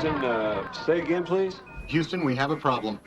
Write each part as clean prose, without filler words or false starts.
Houston, say again, please. Houston, we have a problem.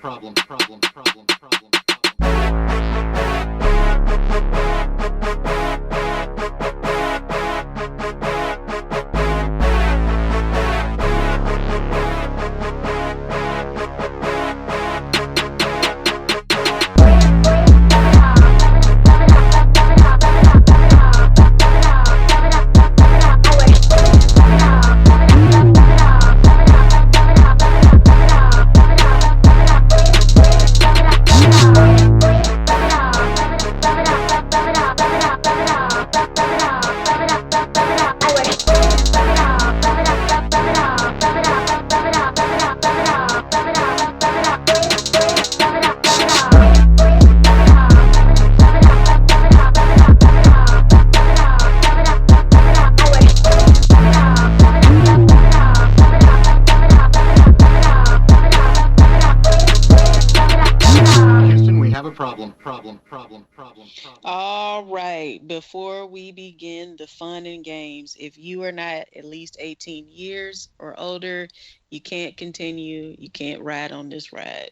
All right. Before we begin the fun and games, if you are not at least 18 years or older, you can't continue. You can't ride on this ride.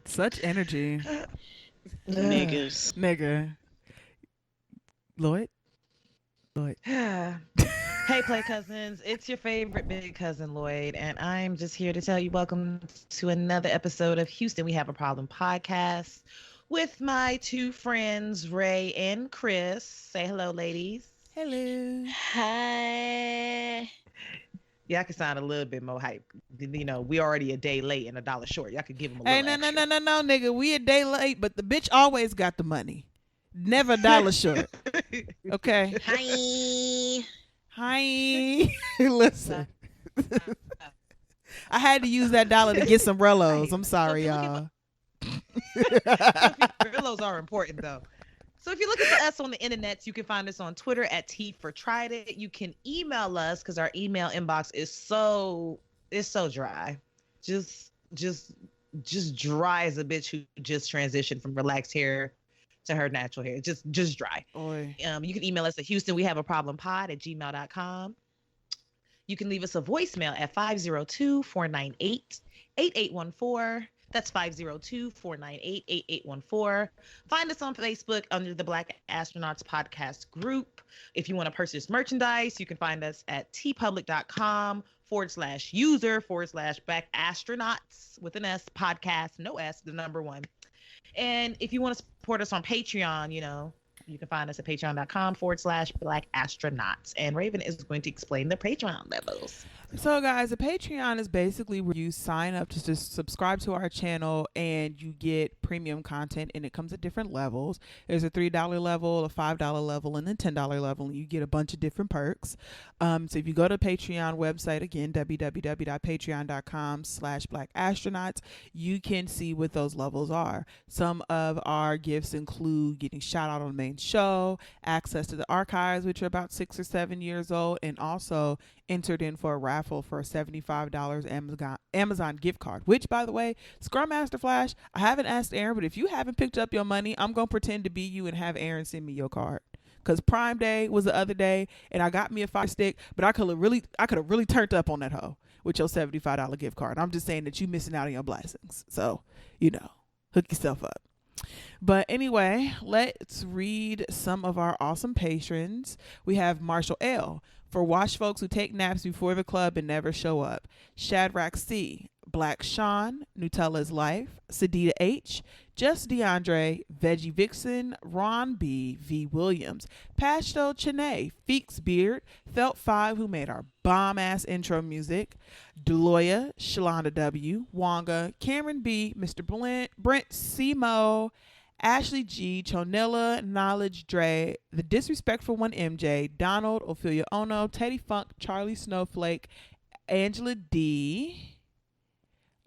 Such energy. Niggas. Nigga. Lloyd? Hey, Play Cousins. It's your favorite big cousin, Lloyd, and I'm just here to tell you welcome to another episode of Houston We Have a Problem podcast with my two friends, Ray and Krys. Say hello, ladies. Hello. Hi. Y'all can sound a little bit more hype. You know, we already a day late and $1 short. Y'all could give them a little extra. No, nigga. We a day late, but the bitch always got the money. Never $1 short. Okay. Hi. Listen. I had to use that $1 to get some Rellos. I'm sorry, y'all. Rellos are important, though. So if you're looking for us on the internet, you can find us on Twitter at T for Tried It. You can email us because our email inbox is so dry. Just dry as a bitch who just transitioned from relaxed hair to her natural hair. Just dry. Oy. You can email us at HoustonWeHaveAProblemPod@gmail.com. You can leave us a voicemail at 502-498-8814. That's 502-498-8814. Find us on Facebook under the Black Astronauts Podcast group. If you want to purchase merchandise, you can find us at tpublic.com/user/Black Astronauts with an S podcast, no S, the number 1. And if you want to support us on Patreon, you know, you can find us at patreon.com/Black Astronauts. And Raven is going to explain the Patreon levels. So guys, a Patreon is basically where you sign up to just subscribe to our channel and you get premium content, and it comes at different levels. There's a $3 level, a $5 level, and then $10 level, and you get a bunch of different perks. So if you go to Patreon website, again, www.patreon.com/Black Astronauts, you can see what those levels are. Some of our gifts include getting shout out on the main show, access to the archives, which are about 6 or 7 years old, and also entered in for a raffle for a $75 Amazon gift card, which, by the way, Scrum Master Flash, I haven't asked Aaron, but if you haven't picked up your money, I'm going to pretend to be you and have Aaron send me your card. Because Prime Day was the other day, and I got me a Fire Stick, but I could have really turned up on that hoe with your $75 gift card. I'm just saying that you missing out on your blessings. So, you know, hook yourself up. But anyway, let's read some of our awesome patrons. We have Marshall L. For wash folks who take naps before the club and never show up. Shadrach C. Black Sean, Nutella's Life, Sadida H, Just DeAndre, Veggie Vixen, Ron B, V Williams, Pashto Chene, Feeks Beard, Felt 5, who made our bomb-ass intro music, Deloya, Shalonda W, Wonga, Cameron B, Mr. Brent Simo, Ashley G, Chonilla, Knowledge Dre, The Disrespectful One MJ, Donald, Ophelia Ono, Teddy Funk, Charlie Snowflake, Angela D,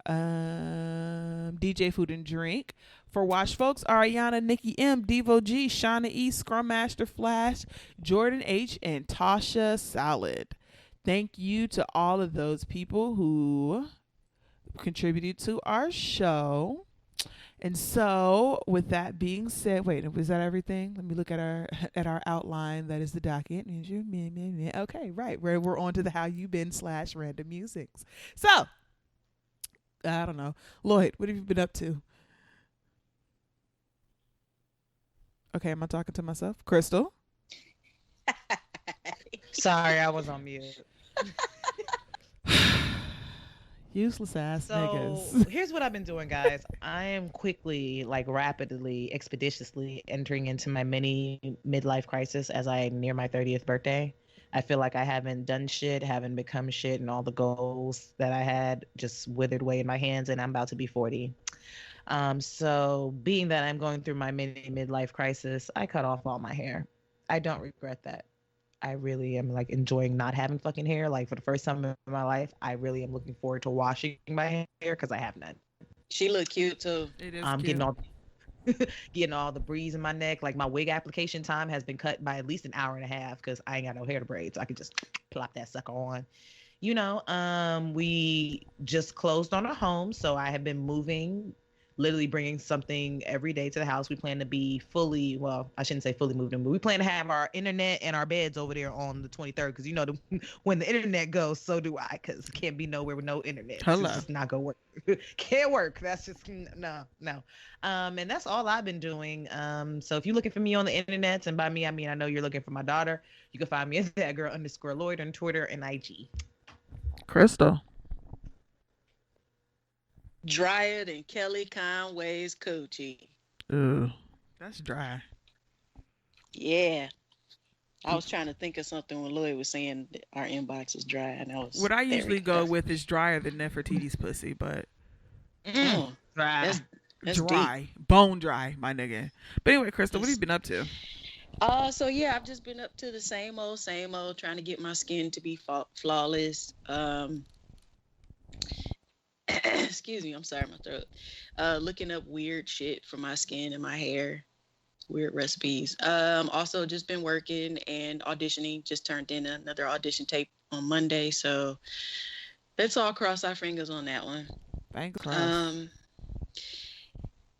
DJ Food and Drink. For Wash Folks, Ariana, Nikki M, Devo G, Shauna E, Scrum Master Flash, Jordan H, and Tasha Salad. Thank you to all of those people who contributed to our show. And so, with that being said, wait, was that everything? Let me look at our outline. That is the docket. Okay, right. We're on to the how you been / random musics. So, I don't know, Lloyd, what have you been up to? Okay, am I talking to myself? Crystal? Sorry, I was on mute. Useless ass So niggas. here's what I've been doing, guys. I am quickly, like rapidly, expeditiously entering into my mini midlife crisis as I near my 30th birthday. I feel like I haven't done shit, haven't become shit, and all the goals that I had just withered away in my hands, and I'm about to be 40. So being that I'm going through my mini midlife crisis, I cut off all my hair. I don't regret that. I really am like enjoying not having fucking hair. Like for the first time in my life, I really am looking forward to washing my hair because I have none. She look cute too. It is I'm cute. getting all the breeze in my neck. Like my wig application time has been cut by at least an hour and a half because I ain't got no hair to braid, so I can just plop that sucker on. We just closed on a home, so I have been moving, literally bringing something every day to the house. We plan to be fully, well, I shouldn't say fully moved in, but we plan to have our internet and our beds over there on the 23rd because when the internet goes, so do I, because it can't be nowhere with no internet. Hello. It's just not gonna work. Can't work. That's just no. And that's all I've been doing. So if you're looking for me on the internet, and by me I mean I know you're looking for my daughter, you can find me at _Lloyd on Twitter and IG. Crystal. Drier than Kelly Conway's coochie. Ugh. That's dry. Yeah. I was trying to think of something when Lloyd was saying that our inbox is dry, and I was What I usually go that's- with is drier than Nefertiti's pussy, but Oh, Right. that's dry. Bone dry, my nigga. But anyway, Crystal, what have you been up to? So yeah, I've just been up to the same old, trying to get my skin to be flawless. Excuse me, I'm sorry, my throat. Looking up weird shit for my skin and my hair, weird recipes. Also just been working and auditioning. Just turned in another audition tape on Monday, so let's all cross our fingers on that one. Thanks, Cross.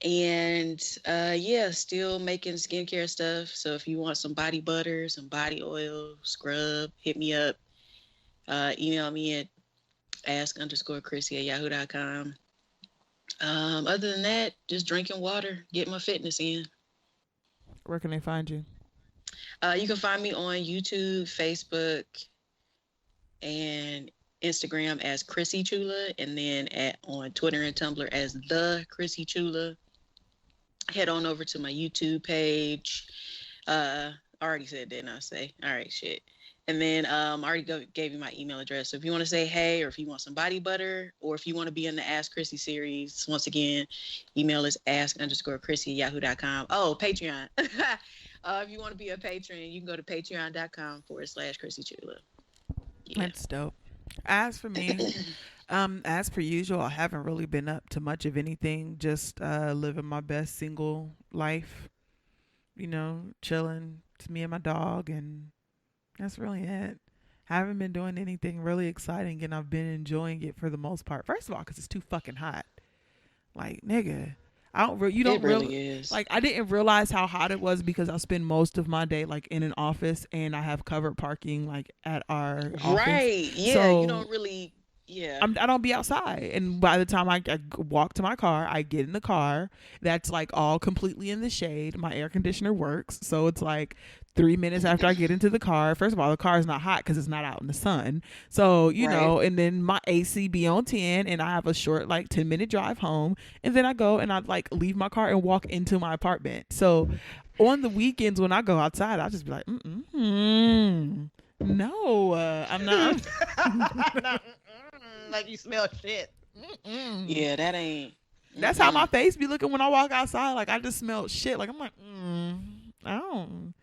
Yeah, still making skincare stuff. So if you want some body butter, some body oil, scrub, hit me up. Email me at ask_Krysy@yahoo.com. Other than that, just drinking water, get my fitness in. Where can they find you? You can find me on YouTube, Facebook, and Instagram as Krysy Chula, and then on Twitter and Tumblr as the Krysy Chula. Head on over to my YouTube page. I already said, didn't I say? All right, shit. And then I already gave you my email address. So if you want to say hey, or if you want some body butter, or if you want to be in the Ask Krysy series, once again, email is ask_Krysy@yahoo.com. Oh, Patreon. If you want to be a patron, you can go to patreon.com/Krysy Chula. Yeah. That's dope. As for me, as per usual, I haven't really been up to much of anything. Just living my best single life. Chilling. It's me and my dog, and that's really it. Haven't been doing anything really exciting, and I've been enjoying it for the most part. First of all, because it's too fucking hot. Like, nigga, you don't It really is. like. I didn't realize how hot it was because I spend most of my day like in an office, and I have covered parking like at our office. Right. Yeah. So, you don't really. Yeah. I don't be outside, and by the time I walk to my car, I get in the car that's like all completely in the shade. My air conditioner works, so it's like 3 minutes after I get into the car. First of all, the car is not hot because it's not out in the sun, so and then my AC be on 10, and I have a short like 10-minute drive home, and then I go and I like leave my car and walk into my apartment. So on the weekends when I go outside, I'll just be like, no, I'm not. Like you smell shit. Yeah, that ain't. That's how my face be looking when I walk outside. Like I just smell shit. Like I'm like, I don't.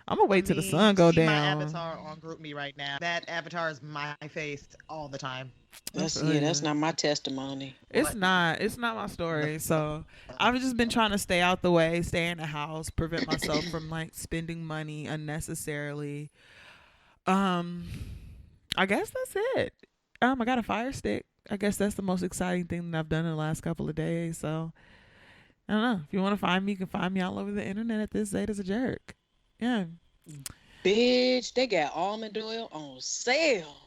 I'm gonna wait till the sun go see down. My avatar on GroupMe right now. That avatar is my face all the time. That's not my testimony. It's not my story. So I've just been trying to stay out the way, stay in the house, prevent myself from like spending money unnecessarily. I guess that's it. I got a Fire Stick. I guess that's the most exciting thing that I've done in the last couple of days. So I don't know. If you want to find me, you can find me all over the internet at this Zeta's a jerk. Yeah. Bitch, they got almond oil on sale.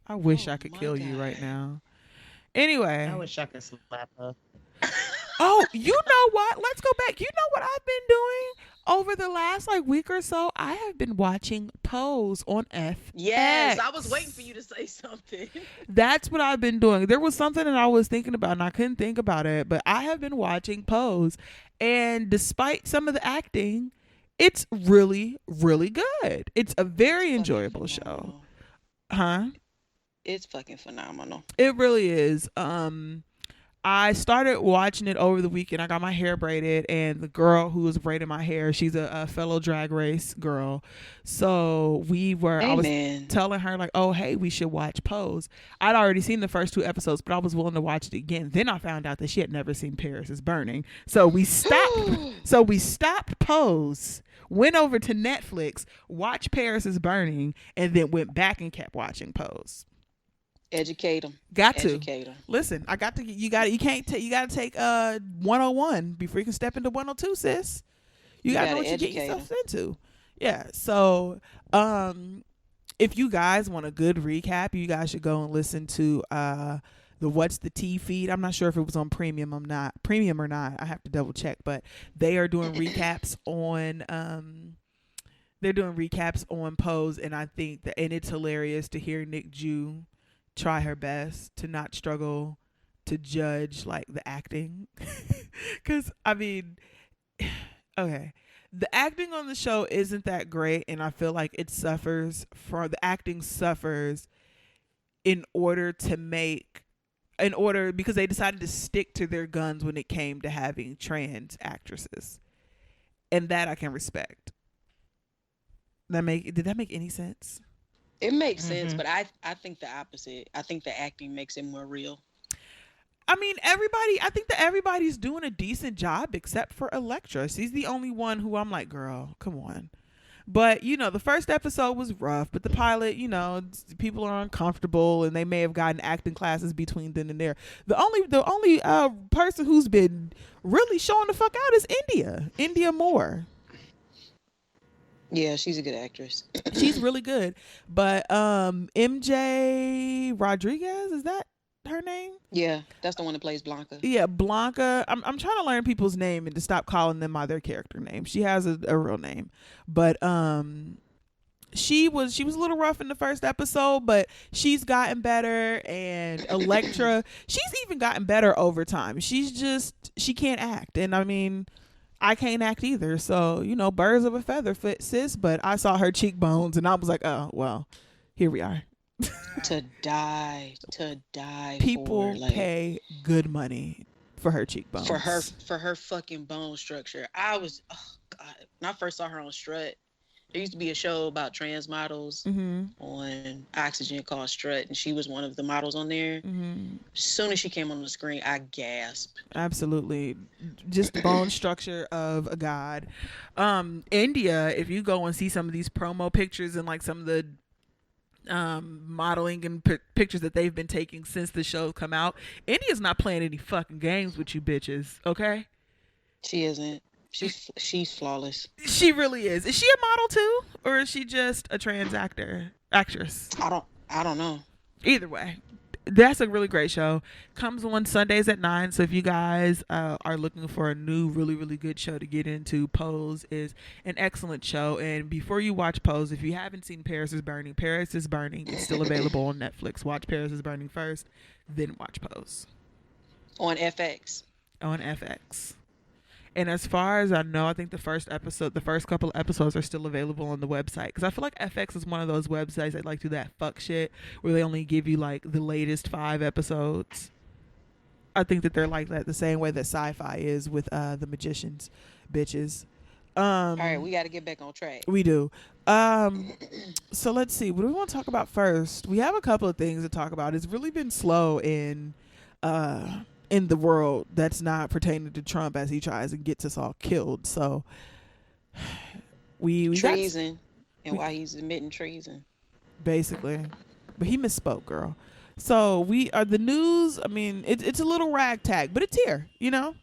I wish Oh I could my kill you right God. now. Anyway. I wish I could slap her. Oh, you know what? Let's go back. You know what I've been doing over the last week or so? I have been watching Pose on FX. Yes, I was waiting for you to say something. That's what I've been doing. There was something that I was thinking about and I couldn't think about it, but I have been watching Pose, and despite some of the acting, it's really, really good. It's a very enjoyable show. Huh? It's fucking phenomenal. It really is. I started watching it over the weekend. I got my hair braided, and the girl who was braiding my hair, she's a fellow Drag Race girl. So I was telling her like, oh, hey, we should watch Pose. I'd already seen the first 2 episodes, but I was willing to watch it again. Then I found out that she had never seen Paris is Burning. So we stopped Pose, went over to Netflix, watched Paris is Burning, and then went back and kept watching Pose. Educate them. Educate them. Listen, you got to take 101 before you can step into 102, sis. You got to know what you get yourself into. Yeah. So, if you guys want a good recap, you guys should go and listen to the What's the Tea feed. I'm not sure if it was on premium or not. I have to double check, but they are doing recaps on Pose, and I think and it's hilarious to hear Nick Jew try her best to not struggle to judge the acting. Because okay, the acting on the show isn't that great, and I feel like the acting suffers because they decided to stick to their guns when it came to having trans actresses, and that I can respect. Did that make any sense? It makes sense, but I think the opposite. I think the acting makes it more real. I mean, I think that everybody's doing a decent job except for Elektra. She's the only one who I'm like, girl, come on. But, the first episode was rough, but the pilot, people are uncomfortable and they may have gotten acting classes between then and there. The only person who's been really showing the fuck out is India Moore. Yeah, she's a good actress. She's really good. But MJ Rodriguez, is that her name? Yeah, that's the one that plays Blanca. Yeah, Blanca. I'm trying to learn people's name and to stop calling them by their character name. She has a real name. But she was a little rough in the first episode, but she's gotten better. And Elektra, she's even gotten better over time. She can't act. And I mean, I can't act either. So, birds of a feather fit, sis. But I saw her cheekbones and I was like, oh, well, here we are. to die. People pay good money for her cheekbones. For her fucking bone structure. Oh God. When I first saw her on Strut, there used to be a show about trans models on Oxygen called Strut, and she was one of the models on there. As soon as she came on the screen, I gasped. Absolutely. Just the bone structure of a god. India, if you go and see some of these promo pictures and some of the modeling and pictures that they've been taking since the show come out, India's not playing any fucking games with you bitches, okay? She isn't. She's flawless. She really is. Is she a model too, or is she just a trans actress? I don't know. Either way, that's a really great show. Comes on Sundays at 9. So if you guys are looking for a new, really, really good show to get into, Pose is an excellent show. And before you watch Pose, if you haven't seen Paris is Burning, it's still available on Netflix. Watch Paris is Burning first, then watch Pose. On FX. And as far as I know, I think the first couple of episodes are still available on the website. Because I feel like FX is one of those websites that do that fuck shit where they only give you the latest 5 episodes. I think that they're like that the same way that Sci-Fi is with The Magicians, bitches. All right, we got to get back on track. We do. So let's see. What do we want to talk about first? We have a couple of things to talk about. It's really been slow in the world that's not pertaining to Trump as he tries and gets us all killed. So we treason and why he's admitting treason. Basically. But he misspoke, girl. So we are the news. I mean, it's a little ragtag, but it's here, you know.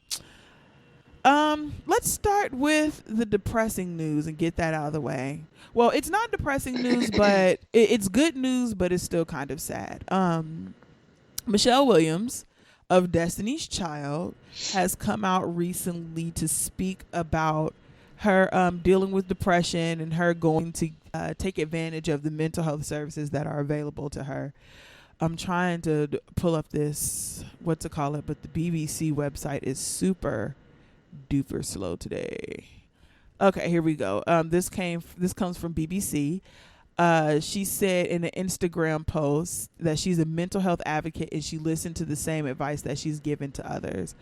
Let's start with the depressing news and get that out of the way. Well, it's not depressing news, but it's good news, but it's still kind of sad. Michelle Williams of Destiny's Child has come out recently to speak about her dealing with depression and her going to take advantage of the mental health services that are available to her. I'm trying to pull up this, what to call it, but the BBC website is super duper slow today. Okay, here we go. This comes from BBC. She said in an Instagram post that she's a mental health advocate and she listened to the same advice that she's given to others.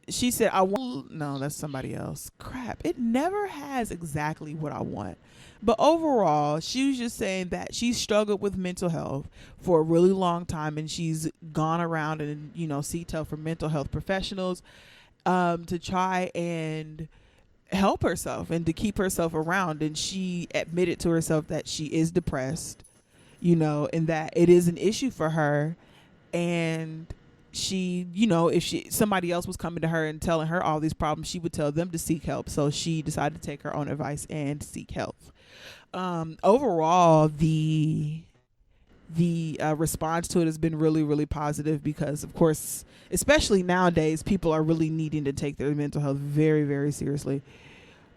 She said, no, that's somebody else. Crap. It never has exactly what I want. But overall, she was just saying that she struggled with mental health for a really long time, and she's gone around and, you know, seeked help from mental health professionals to try and help herself and to keep herself around. And she admitted to herself that she is depressed, you know, and that it is an issue for her. And she, you know, if somebody else was coming to her and telling her all these problems, she would tell them to seek help. So she decided to take her own advice and seek help. Overall, the response to it has been really, really positive because, of course, especially nowadays, people are really needing to take their mental health very, very seriously.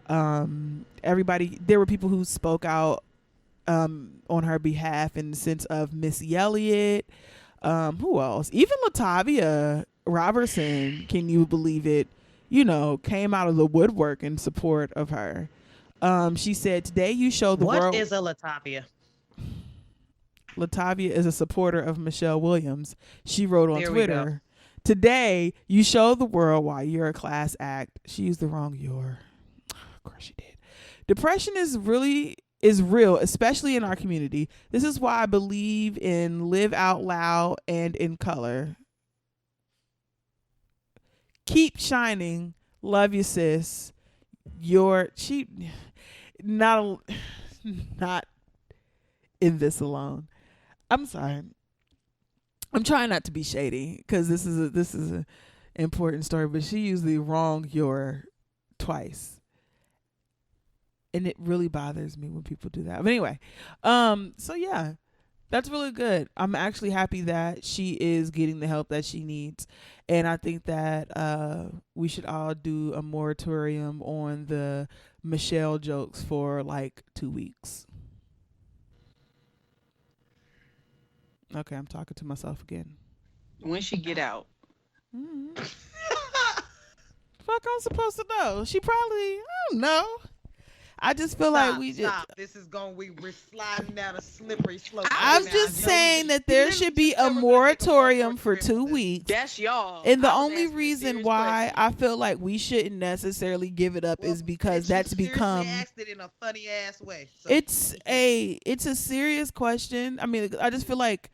There were people who spoke out on her behalf in the sense of Missy Elliott. Who else? Even Latavia Robertson, can you believe it? You know, came out of the woodwork in support of her. She said, today you show the world. What is a Latavia? Latavia is a supporter of Michelle Williams. She wrote on Twitter, today you show the world why you're a class act. She used the wrong "your." Of course she did. Depression is real, especially in our community. This is why I believe in Live Out Loud and in color. Keep shining. Love you, sis. Not in this alone. I'm sorry. I'm trying not to be shady because this is an important story, but she used the wrong "your" twice. And it really bothers me when people do that. But anyway, so yeah, that's really good. I'm actually happy that she is getting the help that she needs. And I think that we should all do a moratorium on the Michelle jokes for like 2 weeks. Okay, I'm talking to myself again. When she get out. Mm-hmm. Fuck, I'm supposed to know. She probably, I don't know. I just feel like we just. Stop. This is we're sliding down a slippery slope. I'm just saying that there should be a moratorium for 2 weeks. That's y'all. And the only reason why I feel like we shouldn't necessarily give it up is because that's become. Asked it in a funny ass way. So. It's a serious question. I mean, I just feel like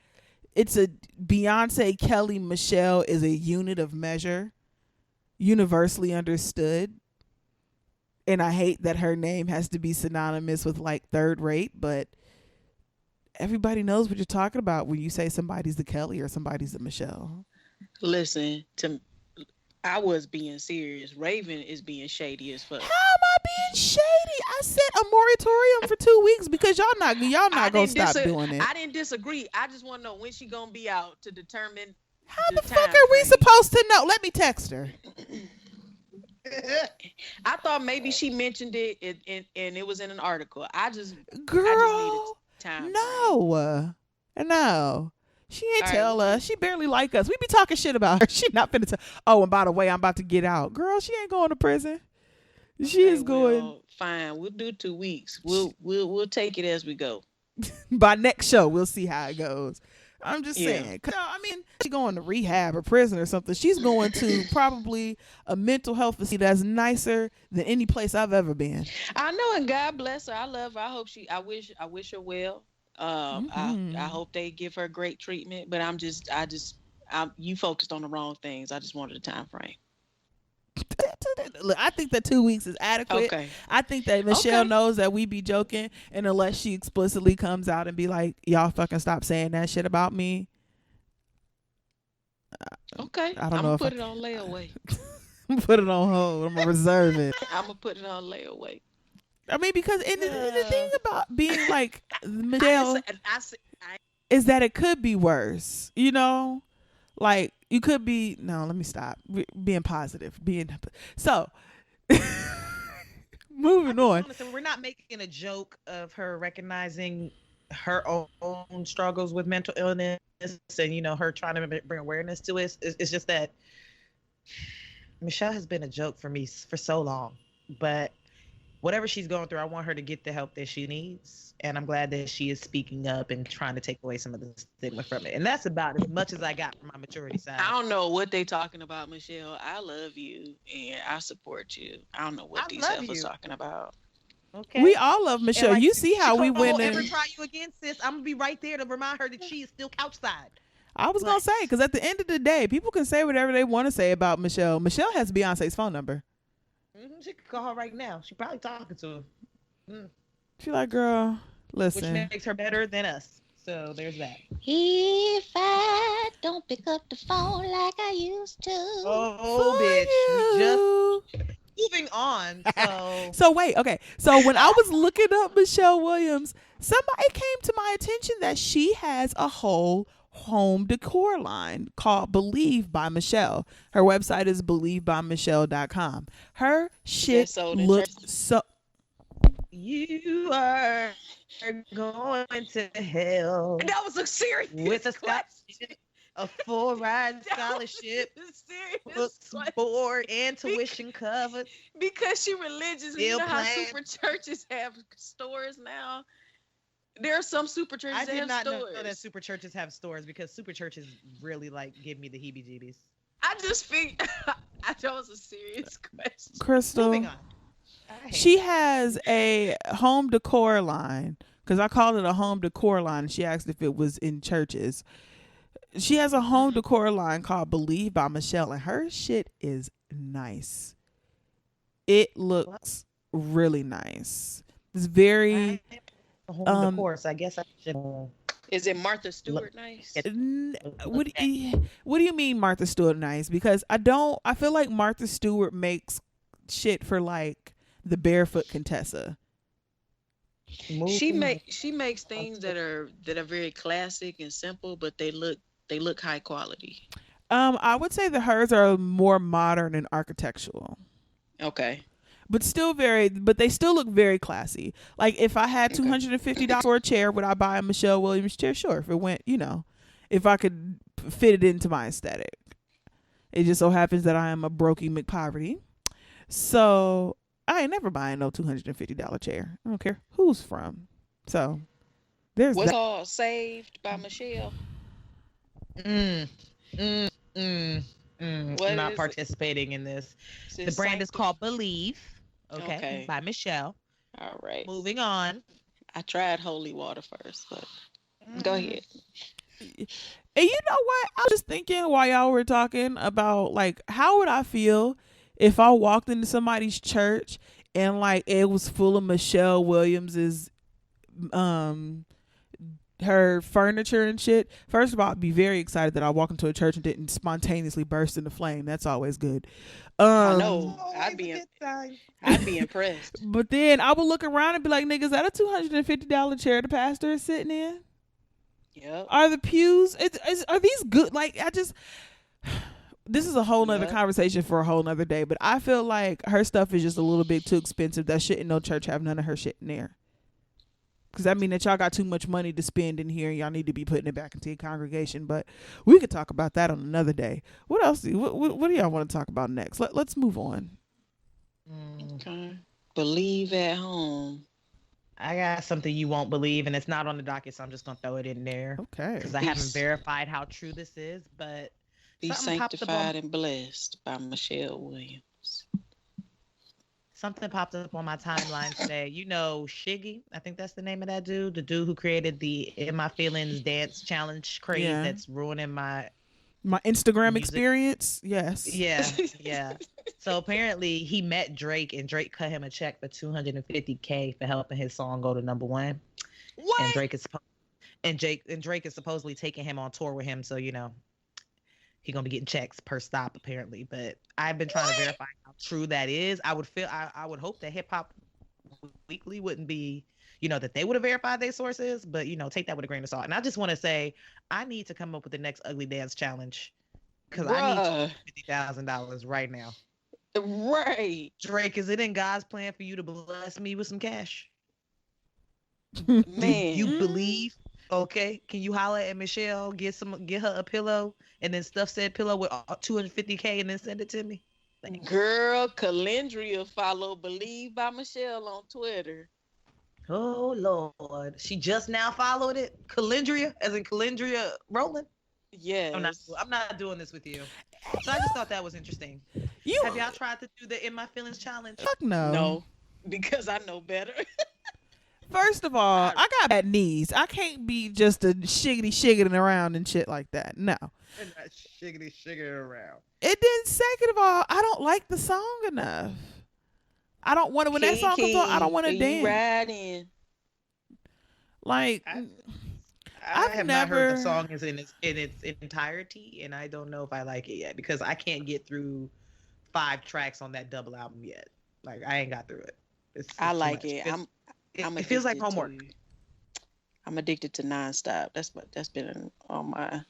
it's a Beyonce, Kelly, Michelle is a unit of measure, universally understood. And I hate that her name has to be synonymous with like third rate, but everybody knows what you're talking about when you say somebody's the Kelly or somebody's the Michelle. Listen, I was being serious. Raven is being shady as fuck. How am I being shady? I set a moratorium for 2 weeks because y'all not gonna stop doing it. I didn't disagree. I just want to know when she gonna be out to determine. How the fuck are we supposed to know? Let me text her. I thought maybe she mentioned it and it was in an article. I just needed time. No. She ain't tell us. She barely like us. We be talking shit about her. She not finna tell. Oh, and by the way, I'm about to get out. Girl, she ain't going to prison. She is going. Well, fine. We'll do 2 weeks. We'll take it as we go. By next show, we'll see how it goes. I'm just saying. I mean, she's going to rehab or prison or something. She's going to probably a mental health facility that's nicer than any place I've ever been. I know, and God bless her. I love her. I hope I wish her well. I hope they give her great treatment. But you focused on the wrong things. I just wanted a time frame. look, I think that 2 weeks is adequate. Okay. I think that Michelle Okay. knows that we be joking, and unless she explicitly comes out and be like, y'all fucking stop saying that shit about me. Okay. I don't I'm know gonna if put it on layaway. put it on hold. I'm gonna reserve it. I'm gonna put it on layaway. I mean, because and the thing about being like I Michelle is that it could be worse. You know, like you could be. No, let me stop being positive. So. Moving on. Honestly, we're not making a joke of her recognizing her own struggles with mental illness and, you know, her trying to bring awareness to it. It's just that Michelle has been a joke for me for so long. But whatever she's going through, I want her to get the help that she needs. And I'm glad that she is speaking up and trying to take away some of the stigma from it. And that's about as much as I got from my maturity side. I don't know what they talking about, Michelle. I love you and I support you. I don't know what these love heifers you. talking about. Okay. We all love Michelle. And, like, You see how she we told went her, in. ever try you again, sis? I'm gonna be right there to remind her that she is still couchside. I was gonna say, because at the end of the day, people can say whatever they want to say about Michelle. Michelle has Beyonce's phone number. She could call her right now. She probably talking to her. She like, girl, Which listen. makes her better than us. So there's that. If I don't pick up the phone like I used to. Oh, For bitch. We you. just moving on. So So wait, okay. So when I was looking up Michelle Williams, somebody came to my attention that she has a whole home decor line called Believe by Michelle. Her website is believebymichelle.com. Her shit sold in looks church? so. you are going to hell That was a serious with a question. a full ride That was scholarship, a serious books, question. board, and tuition covered. Because she religious, and you Still know how playing. super churches have stores now. There are some super churches I that did have not stores. know that super churches have stores because super churches really like give me the heebie-jeebies. I just think that was a serious question. Crystal. Moving on. I hate She that. has a home decor line because I called it a home decor line. She asked if it was in churches. She has a home decor line called Believe by Michelle, and her shit is nice. It looks really nice. It's very. Home decor, so I guess I should. Is it Martha Stewart nice? What do you mean Martha Stewart nice? Because I feel like Martha Stewart makes shit for like the Barefoot Contessa. She makes things that are very classic and simple, but they look high quality. I would say that hers are more modern and architectural. Okay. But they still look very classy. Like if I had $250 for a chair, would I buy a Michelle Williams chair? Sure, if it went, if I could fit it into my aesthetic. It just so happens that I am a brokey McPoverty. So I ain't never buying no $250 chair. I don't care who's from. So there's What's that. called Saved by Michelle? I'm What not is it? participating in this. Is The it brand is Sancti- called Believe. Okay. Okay. By Michelle. All right. Moving on. I tried holy water first, but go ahead. And you know what? I was just thinking while y'all were talking about like how would I feel if I walked into somebody's church and like it was full of Michelle Williams's her furniture and shit. First of all, I'd be very excited that I walk into a church and didn't spontaneously burst into flame. That's always good. I know. Always a good sign. I'd be impressed. But then I would look around and be like, nigga, is that a $250 chair the pastor is sitting in? Yep. Are the pews? Are these good? Like, this is a whole nother Yeah. conversation for a whole nother day. But I feel like her stuff is just a little bit too expensive. That shit in no church have none of her shit in there. Because I mean that y'all got too much money to spend in here, and y'all need to be putting it back into your congregation. But we could talk about that on another day. What else? What do y'all want to talk about next? Let's move on. Okay. Believe at home. I got something you won't believe, and it's not on the docket, so I'm just gonna throw it in there Okay. because I haven't verified how true this is. But Be something popped up sanctified on- and blessed by Michelle Williams. Something popped up on my timeline today. You know, Shiggy, I think that's the name of that dude, the dude who created the In My Feelings dance challenge craze Yeah. that's ruining my My Instagram music. experience, yes. Yeah, yeah. So apparently he met Drake, and Drake cut him a check for $250K for helping his song go to #1. What? And Drake is supposedly taking him on tour with him. So he gonna be getting checks per stop apparently. But I've been trying to verify how true that is. I would hope that Hip Hop Weekly wouldn't be, that they would have verified their sources, but take that with a grain of salt. And I just want to say, I need to come up with the next Ugly Dance challenge because I need $50,000 right now. Right. Drake, is it in God's plan for you to bless me with some cash? Man. You believe? Okay. Can you holler at Michelle, get her a pillow, and then stuff said pillow with $250K, and then send it to me? Girl, Calendria follow Believe by Michelle on Twitter. Oh Lord, she just now followed it. Calendria, as in Calendria Rowland. Yes. I'm not doing this with you. So I just thought that was interesting. Have y'all tried to do the In My Feelings challenge? Fuck no. No, because I know better. First of all, I got bad knees. I can't be just a shiggity around and shit like that. No. And not shiggity around. And then second of all, I don't like the song enough. I don't want to, when that song comes on, I don't want to dance. Right in. Like, I have not heard the song in its entirety, and I don't know if I like it yet because I can't get through 5 tracks on that double album yet. Like, I ain't got through it. I like it. It feels like homework. I'm addicted to Nonstop. That's been on my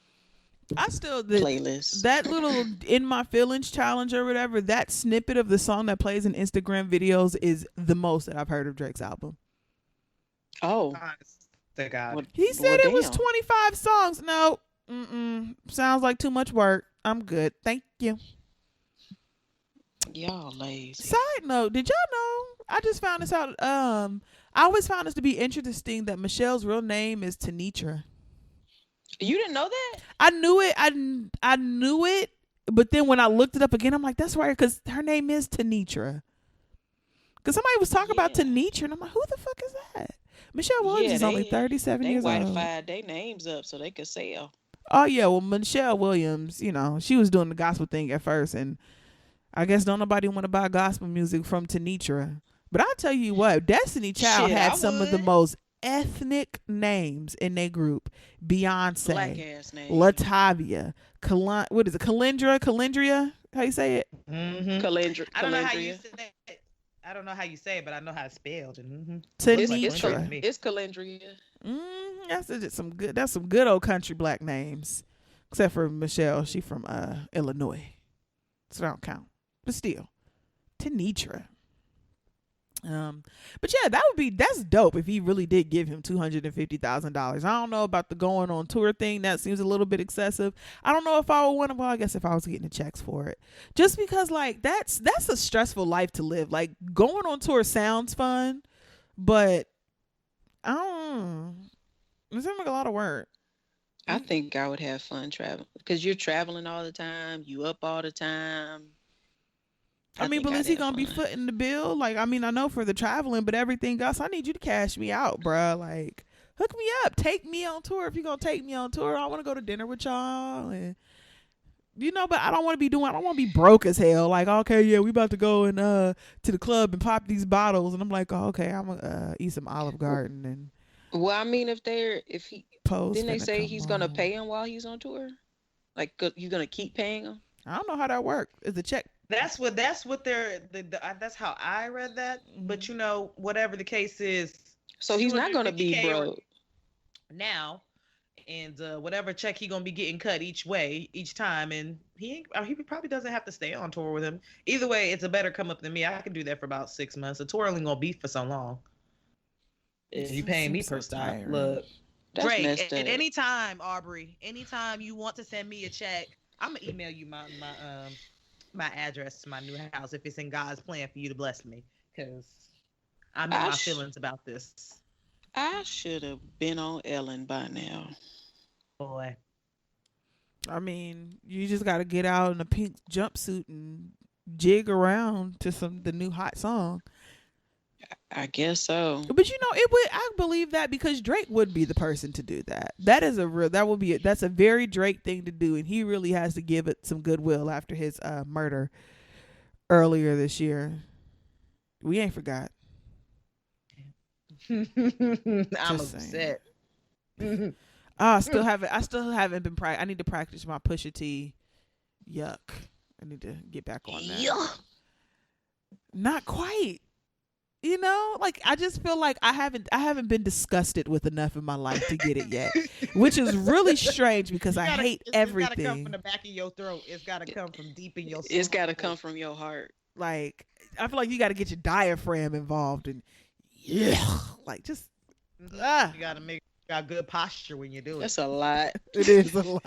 playlist. That little In My Feelings challenge or whatever, that snippet of the song that plays in Instagram videos is the most that I've heard of Drake's album. Oh. Thank God. He said it was 25 songs. No. Sounds like too much work. I'm good. Thank you. Y'all lazy. Side note, did y'all know? I just found this out. I always found this to be interesting that Michelle's real name is Tanitra. You didn't know that? I knew it. I knew it, but then when I looked it up again, I'm like, that's right, because her name is Tanitra. Because somebody was talking about Tanitra, and I'm like, who the fuck is that? Michelle Williams is only 37 years old. They whiteified their names up so they could sell. Oh yeah, well Michelle Williams, she was doing the gospel thing at first, and I guess don't nobody want to buy gospel music from Tanitra. But I'll tell you what, Destiny Child had some of the most ethnic names in their group. Beyonce, black ass name, Latavia, what is it? Calendria? How you say it? Mm-hmm. Calendria. I don't know how you say it. I don't know how you say it, but I know how it's spelled. Tanitra. It's Calendria. That's some good old country black names. Except for Michelle, she from Illinois, so that don't count. But still, Tanitra. But yeah, that's dope if he really did give him $250,000. I don't know about the going on tour thing. That seems a little bit excessive. I don't know if I would want to. Well, I guess if I was getting the checks for it, just because like that's a stressful life to live. Like going on tour sounds fun, but I don't. It seems like a lot of work. I think I would have fun traveling because you're traveling all the time. You up all the time. I mean, but is he gonna be footing the bill? Like, I mean, I know for the traveling, but everything else, I need you to cash me out, bruh. Like, hook me up, take me on tour. If you're gonna take me on tour, I want to go to dinner with y'all, and but I don't want to be broke as hell. Like, okay, yeah, we about to go and to the club and pop these bottles, and I'm like, oh, okay, I'm gonna eat some Olive Garden and. Well, I mean, if he didn't they say he's gonna pay him while he's on tour? Like, you're gonna keep paying him? I don't know how that works. Is the check? That's what that's how I read that. But whatever the case is, so he's not gonna be broke now, and whatever check he gonna be getting cut each time, and he probably doesn't have to stay on tour with him. Either way, it's a better come up than me. I can do that for about 6 months. The tour only gonna be for so long. You paying me per stop? Look, that's Drake. Messed up. At any time, Aubrey, anytime you want to send me a check, I'm gonna email you my address to my new house if it's in God's plan for you to bless me, because I'm in my feelings about this. I should have been on Ellen by now. Boy. I mean, you just got to get out in a pink jumpsuit and jig around to the new hot song. I guess so. But it would. I believe that because Drake would be the person to do that. That is that's a very Drake thing to do, and he really has to give it some goodwill after his murder earlier this year. We ain't forgot. I'm Just upset. I still haven't been I need to practice my Pusha T. Yuck. I need to get back on that. Yeah. Not quite. Like I just feel like I haven't been disgusted with enough in my life to get it yet, which is really strange because I hate everything. It's gotta come from the back of your throat. It's gotta come from deep in your soul. It's gotta come from your heart. Like I feel like you got to get your diaphragm involved and like just You gotta got good posture when you do it. That's a lot. It is a lot.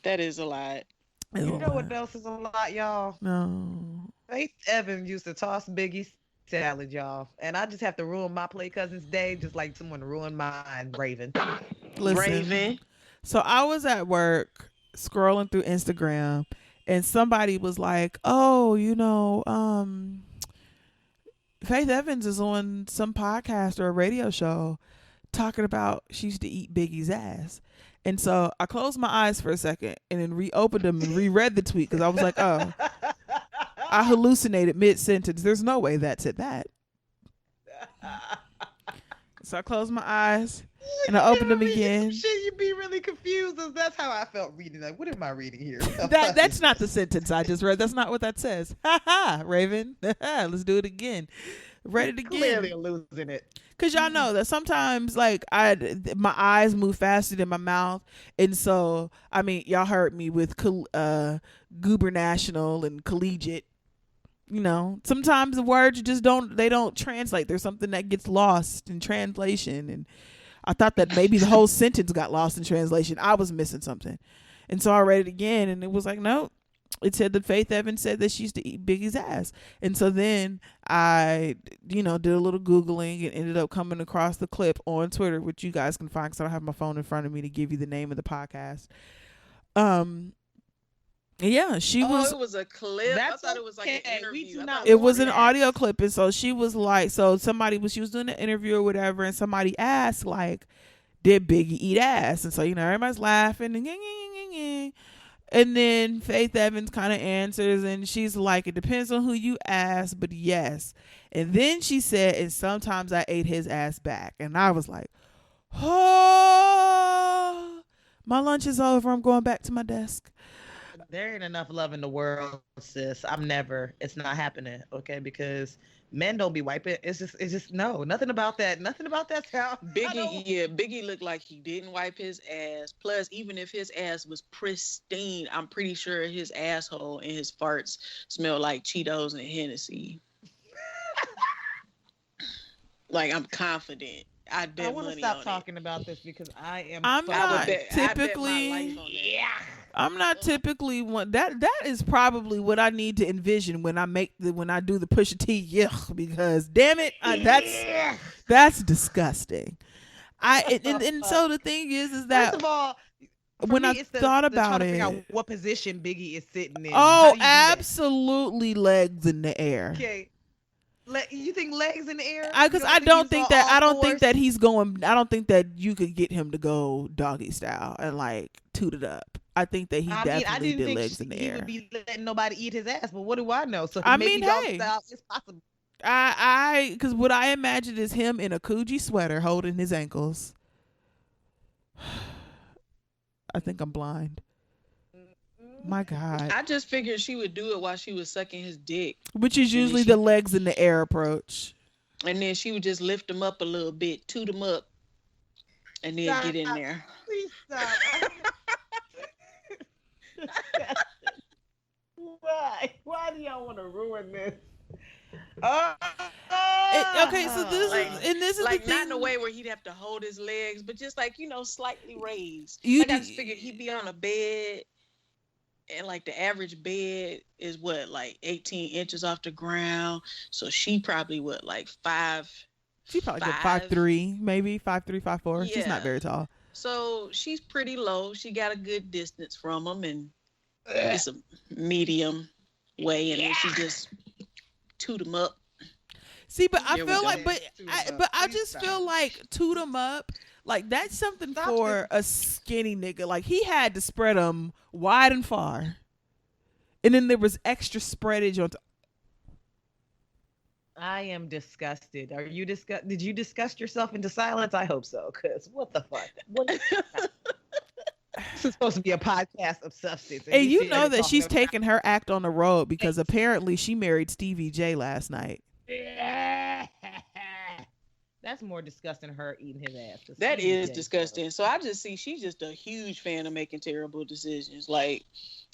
That is a lot. You know what else is a lot, y'all? No. Faith Evans used to toss Biggie salad, y'all. And I just have to ruin my Play Cousins day just like someone ruined mine, Raven. Listen, Raven. So I was at work scrolling through Instagram and somebody was like, oh, Faith Evans is on some podcast or a radio show talking about she used to eat Biggie's ass. And so I closed my eyes for a second and then reopened them and reread the tweet because I was like, oh, I hallucinated mid-sentence. There's no way that said that. So I closed my eyes and I opened them again. Shit, you'd be really confused. That's how I felt reading. Like, what am I reading here? That's not the sentence I just read. That's not what that says. Ha ha, Raven. Let's do it again. Read it again. Clearly losing it. Cause y'all know that sometimes like my eyes move faster than my mouth, and so I mean y'all heard me with gubernational and collegiate. Sometimes the words just don't translate. There's something that gets lost in translation, and I thought that maybe the whole sentence got lost in translation. I was missing something, and so I read it again, and it was like no. It said that Faith Evans said that she used to eat Biggie's ass. And so then I, did a little Googling and ended up coming across the clip on Twitter, which you guys can find because I don't have my phone in front of me to give you the name of the podcast. Yeah, she was. It was a clip. I thought it was like an interview. It was an audio clip. And so she was like, she was doing an interview or whatever. And somebody asked, like, did Biggie eat ass? And so, everybody's laughing and and then Faith Evans kind of answers and she's like, it depends on who you ask, but yes. And then she said, and sometimes I ate his ass back. And I was like, oh, my lunch is over. I'm going back to my desk. There ain't enough love in the world, sis. It's not happening. Okay. Because men don't be wiping. It's just no, nothing about that. Nothing about that sound. Biggie looked like he didn't wipe his ass. Plus, even if his ass was pristine, I'm pretty sure his asshole and his farts smell like Cheetos and Hennessy. Like, I'm confident. I want to stop talking about this because I'm not typically. I'm not typically one that is probably what I need to envision when I do the Pusha T because damn it, that's disgusting. So the thing is that first of all, when I thought about it, what position Biggie is sitting in? Oh, absolutely legs in the air. Okay. You think legs in the air? Because I don't think that he's going. I don't think that you could get him to go doggy style and like toot it up. I think that he definitely did legs in the air. He would be letting nobody eat his ass, but what do I know? So maybe doggy style is possible. Because what I imagine is him in a Coogee sweater holding his ankles. I think I'm blind. My God. I just figured she would do it while she was sucking his dick. Which is usually the legs in the air approach. And then she would just lift him up a little bit, toot him up, and then get in there. Please stop. Why do y'all want to ruin this? Okay, so this is like the thing. not in a way where he'd have to hold his legs, but just like slightly raised. I just figured he'd be on a bed. And like the average bed is 18 inches off the ground. So she probably like 5. She probably 5'3", maybe 5'3", 5'4". Yeah. She's not very tall. So she's pretty low. She got a good distance from him, and it's a medium way. And then she just toot him up. See, but I Here we feel go. like, but I Please just stop. feel like toot him up. Like that's something Stop for a skinny nigga. Like he had to spread them wide and far, and then there was extra spreadage on. I am disgusted. Are you disgust? Did you disgust yourself into silence? I hope so. Cause what the fuck? This is supposed to be a podcast of substance. And we you sit know here that talking she's about- taking her act on the road because apparently she married Stevie J last night. That's more disgusting than her eating his ass. 'Cause That Stevie is J, disgusting. So I just see she's just a huge fan of making terrible decisions. Like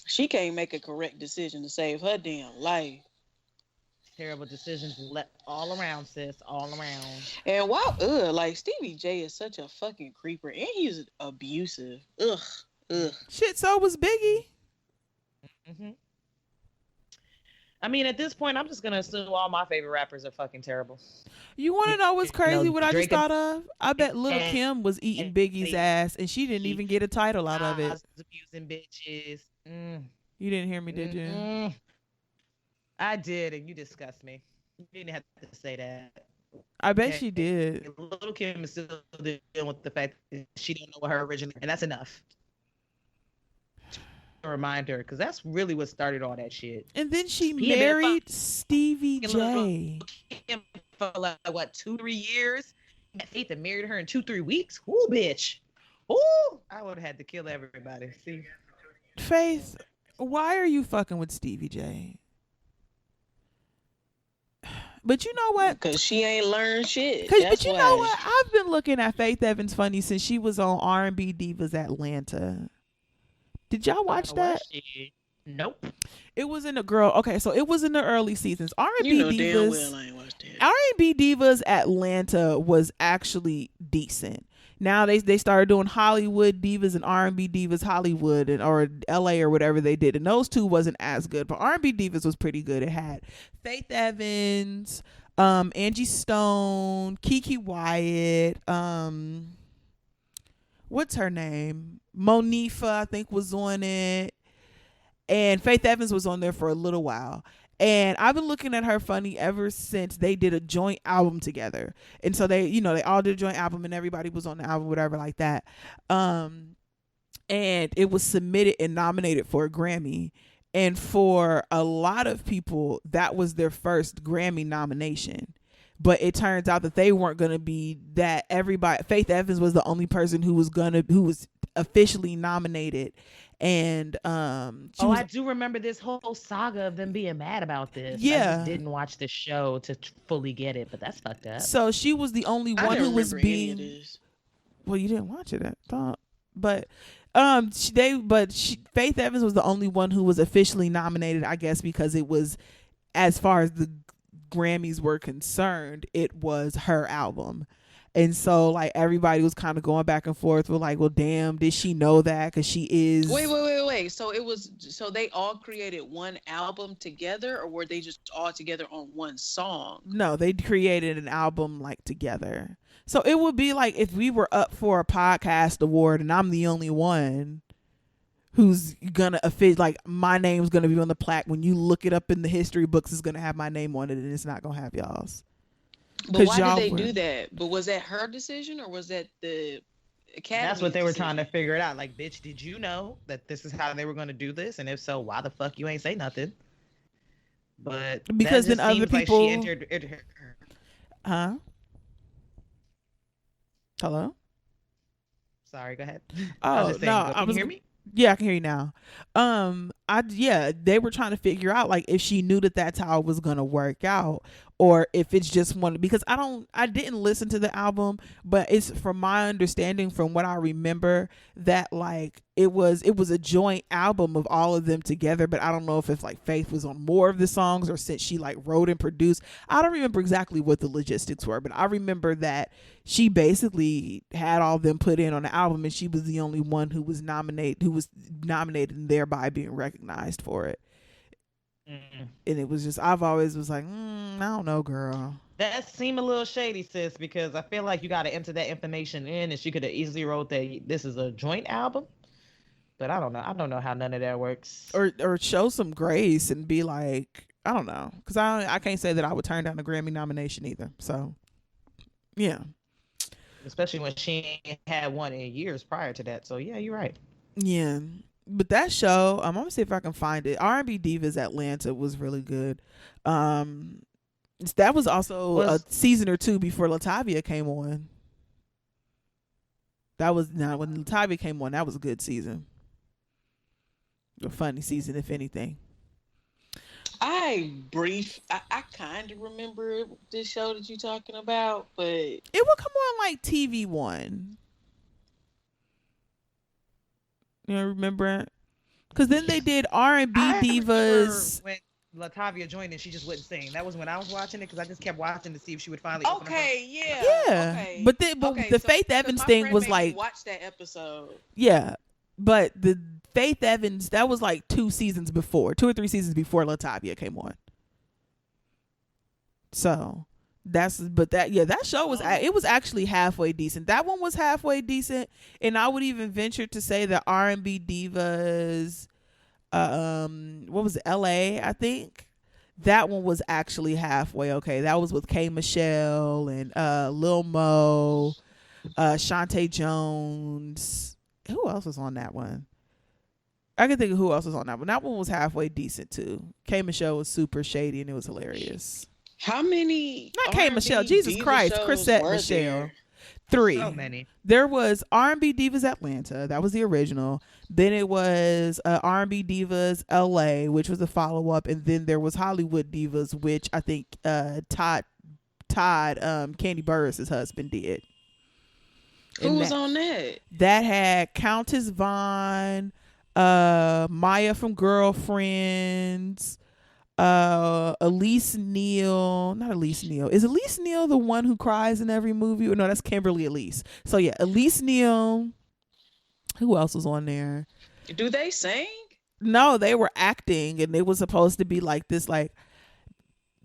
she can't make a correct decision to save her damn life. terrible decisions all around, sis, all around. And like Stevie J is such a fucking creeper, and he's abusive. Ugh. Shit, so was Biggie. Mm-hmm. I mean, at this point, I'm just gonna assume all my favorite rappers are fucking terrible. You want to know what's crazy? What I just Drake thought of? I bet Lil' and- Kim was eating Biggie's ass, and she didn't even get a title out of it. Nas abusing bitches. You didn't hear me, did you? Mm-mm. I did, and you disgust me. You didn't have to say that. I bet Okay. she did. Little Kim is still dealing with the fact that she don't know what her original, and that's enough. To remind her, because that's really what started all that shit. And then she He had been married Stevie J. Kim for like what 2-3 years. Had Faith that married her in 2-3 weeks. Ooh, bitch. Ooh, I would have had to kill everybody. See, Faith, why are you fucking with Stevie J? But you know what? Because she ain't learned shit. But you know what? I've been looking at Faith Evans funny since she was on R&B Divas Atlanta. Did y'all watch that? Nope. It was in the girl. Okay, so it was in the early seasons. R&B You know Divas. damn well I ain't watched that. R&B Divas Atlanta was actually decent. Now they started doing Hollywood Divas and R&B Divas Hollywood or LA or whatever they did, and those two wasn't as good. But R&B Divas was pretty good. It had Faith Evans, Angie Stone, Kiki Wyatt, what's her name? Monifa, I think, was on it, and Faith Evans was on there for a little while. And I've been looking at her funny ever since they did a joint album together. And so they all did a joint album and everybody was on the album, whatever like that. And it was submitted and nominated for a Grammy. And for a lot of people, that was their first Grammy nomination. But it turns out that they weren't going to be that. Everybody, Faith Evans was the only person who was officially nominated. And I do remember this whole saga of them being mad about this. I Yeah. just didn't watch the show to fully get it, but that's fucked up. so she was the only I one didn't who was remember any of being. this. Well, you didn't watch it, I thought. But Faith Evans was the only one who was officially nominated, I guess, because it was, as far as the Grammys were concerned, it was her album. And so, like, everybody was kind of going back and forth with, like, well, damn, did she know that? Because she is. Wait. So they all created one album together, or were they just all together on one song? No, they created an album, like, together. So it would be like if we were up for a podcast award and I'm the only one who's gonna like my name's gonna be on the plaque. When you look it up in the history books, it's gonna have my name on it and it's not gonna have y'all's. But why y'all did they were- do that? But was that her decision, or was that the Academy? That's what they were trying to figure it out. Like, bitch, did you know that this is how they were going to do this? And if so, why the fuck you ain't say nothing? But Because that just then other seems like people- she entered Huh? Hello? Sorry, go ahead. I was Oh just saying, no, can you hear me? Yeah, I can hear you now. They were trying to figure out like if she knew that that's how it was gonna work out, or if it's just one. Because I didn't listen to the album, but it's from my understanding, from what I remember, that like it was a joint album of all of them together. But I don't know if like Faith was on more of the songs, or since she like wrote and produced. I don't remember exactly what the logistics were, but I remember that she basically had all of them put in on the album, and she was the only one who was nominated and thereby being recognized for it. And it was just, I've always was like, I don't know, girl. That seemed a little shady, sis, because I feel like you got to enter that information in, and she could have easily wrote that this is a joint album. But I don't know. I don't know how none of that works. Or show some grace and be like, I don't know, because I can't say that I would turn down a Grammy nomination either. So, yeah. Especially when she ain't had one in years prior to that. So yeah, you're right. Yeah. But that show, I'm gonna see if I can find it. R&B Divas Atlanta was really good. That was also a season or two before Latavia came on. That was now when Latavia came on. That was a good season, a funny season, if anything. I kind of remember this show that you're talking about, but it would come on like TV One. You know, remember it? Because then they did R&B Divas. When Latavia joined and she just wouldn't sing. That was when I was watching it, because I just kept watching to see if she would finally. Open her mouth. Yeah. Okay. But the Faith Evans thing was like, watch that episode. Yeah, but the Faith Evans, that was like 2 or 3 seasons before Latavia came on. So that show was it was actually halfway decent. That one was halfway decent, and I would even venture to say that R&B Divas, what was it, LA? I think that one was actually halfway okay. That was with K Michelle and Lil Mo, Shantae Jones. Who else was on that one? I can think of who else was on that one. That one was halfway decent too. K Michelle was super shady and it was hilarious. How many? Not K Michelle. Jesus Christ, Chrisette Michelle. There? 3. So many. There was R&B Divas Atlanta. That was the original. Then it was R&B Divas LA, which was a follow up, and then there was Hollywood Divas, which I think Todd Candy Burris' husband did. Who was on that? That had Countess Vaughn, Maya from Girlfriends, Elise Neal. Not Elise Neal. Is Elise Neal the one who cries in every movie? Or no, that's Kimberly Elise. So yeah, Elise Neal. Who else was on there? Do they sing? No, they were acting, and it was supposed to be like this, I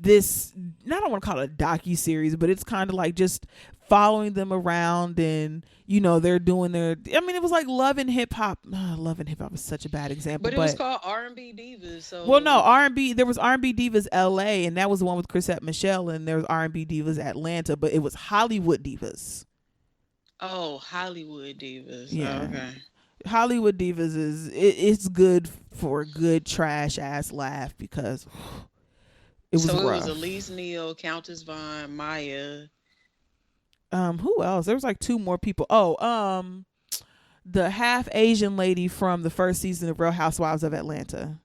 don't want to call it a docu-series, but it's kind of like just following them around, and they're doing their, it was like Love and Hip Hop. Love and Hip Hop is such a bad example, but it was called R&B Divas. So well, no, R&B, there was R&B Divas LA, and that was the one with Chrisette Michelle, and there was R&B Divas Atlanta, but it was Hollywood Divas. Oh, Hollywood Divas. Yeah. Oh, okay. Hollywood Divas it's good for a good trash ass laugh, because it was rough. It was Elise Neal, Countess Vaughn, Maya. Who else? There was like 2 more people. The half Asian lady from the first season of Real Housewives of Atlanta,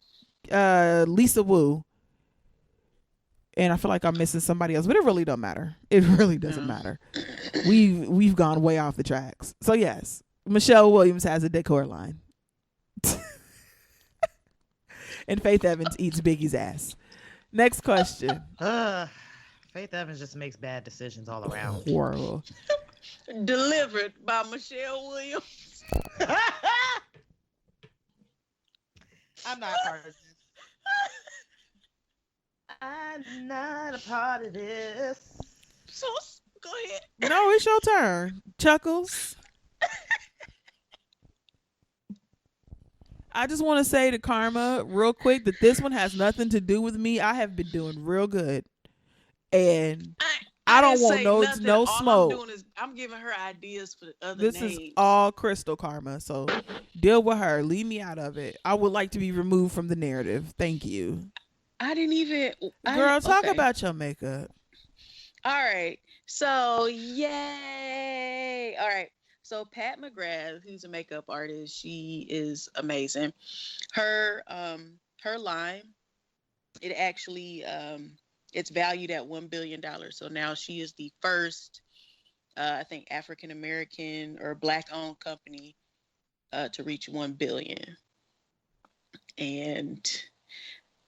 Lisa Wu. And I feel like I'm missing somebody else, but it really don't matter. It really doesn't matter. We've gone way off the tracks. So yes, Michelle Williams has a decor line, and Faith Evans eats Biggie's ass. Next question. Faith Evans just makes bad decisions all around. Horrible. Delivered by Michelle Williams. I'm not part of this. I'm not a part of this. So go ahead. No, it's your turn. Chuckles. I just want to say to Karma real quick that this one has nothing to do with me. I have been doing real good, and I don't want no smoke. I'm giving her ideas for the other This names. is all Crystal, Karma. So deal with her. Leave me out of it. I would like to be removed from the narrative. Thank you. I didn't even. Girl, talk about your makeup. All right. So, yay. All right. So, Pat McGrath, who's a makeup artist, she is amazing. Her line, it actually, it's valued at $1 billion. So now she is the first, I think, African-American or Black-owned company to reach 1 billion. And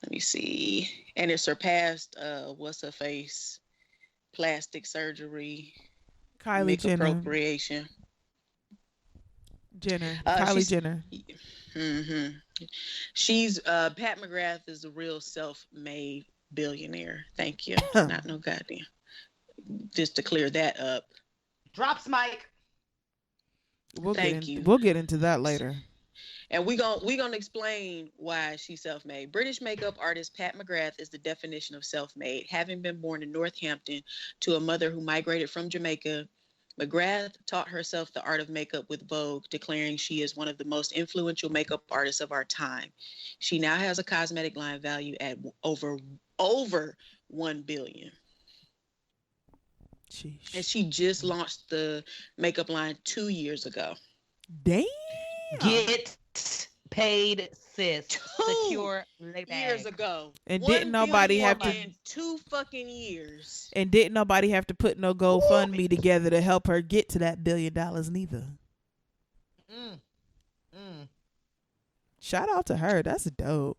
let me see. And it surpassed what's her face? Plastic surgery. Kylie Jenner. Appropriation. Kylie Jenner. Mm-hmm. She's Pat McGrath is a real self-made billionaire. Thank you. Not no goddamn. Just to clear that up. Drops mic. We'll get into that later. And we gonna explain why she's self-made. British makeup artist Pat McGrath is the definition of self-made. Having been born in Northampton to a mother who migrated from Jamaica, McGrath taught herself the art of makeup with Vogue, declaring she is one of the most influential makeup artists of our time. She now has a cosmetic line valued at over 1 billion. Sheesh. And she just launched the makeup line 2 years ago. Damn. Get paid, sis. Secure labor. Years ago. And 1 didn't nobody billion have to- in 2 fucking years. And didn't nobody have to put no GoFundMe together to help her get to that $1 billion neither. Shout out to her. That's dope.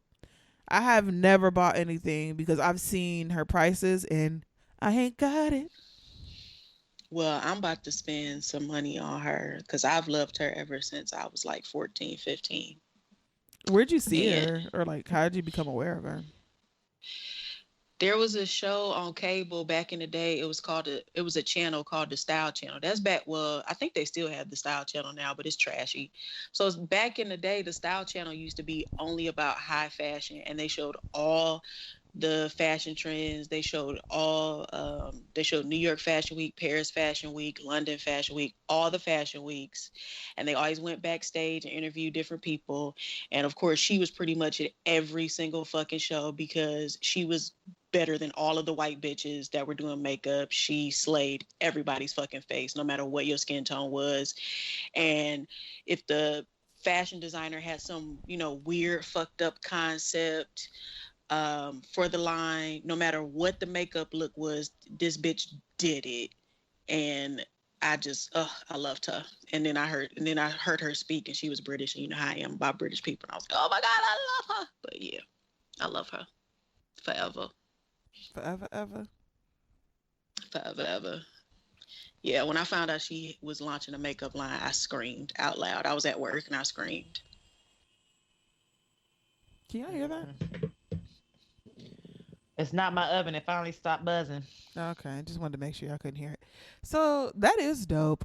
I have never bought anything because I've seen her prices and I ain't got it. Well, I'm about to spend some money on her because I've loved her ever since I was like 14, 15. Where'd you see Yeah. her? Or like, how did you become aware of her? There was a show on cable back in the day. It was a channel called the Style Channel. That's back. Well, I think they still have the Style Channel now, but it's trashy. So it's back in the day, the Style Channel used to be only about high fashion, and they showed all the fashion trends. They showed New York Fashion Week, Paris Fashion Week, London Fashion Week, all the fashion weeks. And they always went backstage and interviewed different people. And of course, she was pretty much at every single fucking show because she was better than all of the white bitches that were doing makeup. She slayed everybody's fucking face, no matter what your skin tone was. And if the fashion designer had some, weird fucked up concept for the line, no matter what the makeup look was, this bitch did it. And I just, I loved her. And then I heard her speak, and she was British, and you know how I am about British people. And I was like, oh my God, I love her. But yeah, I love her forever. Forever, ever. Forever, ever. Yeah, when I found out she was launching a makeup line, I screamed out loud. I was at work and I screamed. Can y'all hear that? It's not my oven. It finally stopped buzzing. Okay, I just wanted to make sure y'all couldn't hear it. So that is dope.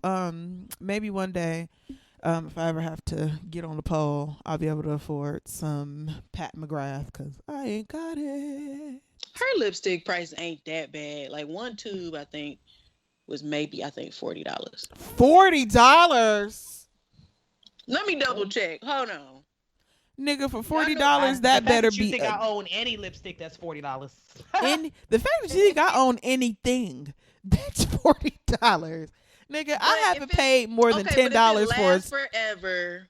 Maybe one day, if I ever have to get on the pole, I'll be able to afford some Pat McGrath because I ain't got it. Her lipstick price ain't that bad. Like one tube, I think, was maybe $40. $40? Let me double check. Hold on. Nigga, for Y'all know $40, that better You be. think I own any lipstick that's $40? The fact that you think I own anything that's $40, nigga, I haven't paid more than $10 for it. Forever.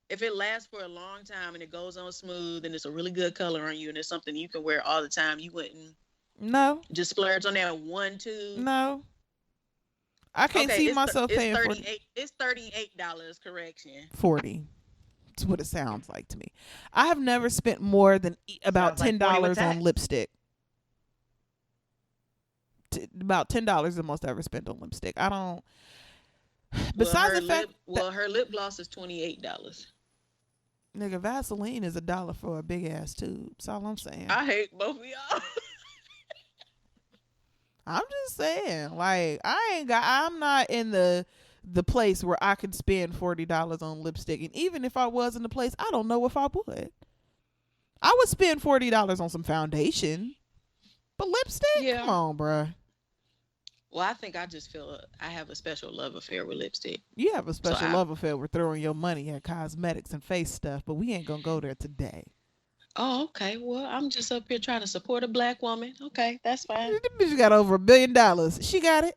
If it lasts for a long time and it goes on smooth and it's a really good color on you and it's something you can wear all the time, you wouldn't No. just splurge on that one tube. No. I can't see myself paying for It's $38. Correction. 40. That's what it sounds like to me. I have never spent more than about Sounds like $10 40 with on tax. lipstick. About $10 the most I ever spent on lipstick. I don't. Besides the fact, her lip gloss is $28. nigga, Vaseline is $1 for a big ass tube. That's all I'm saying. I hate both of y'all. I'm just saying, like, I'm not in the place where I could spend $40 on lipstick. And even if I was in the place, I don't know if I would. I would spend $40 on some foundation. But lipstick? Yeah. Come on, bruh. Well, I think I just feel I have a special love affair with lipstick. You have a special love affair with throwing your money at cosmetics and face stuff, but we ain't gonna go there today. Oh, okay. Well, I'm just up here trying to support a black woman. Okay, that's fine. This bitch got over $1 billion. She got it.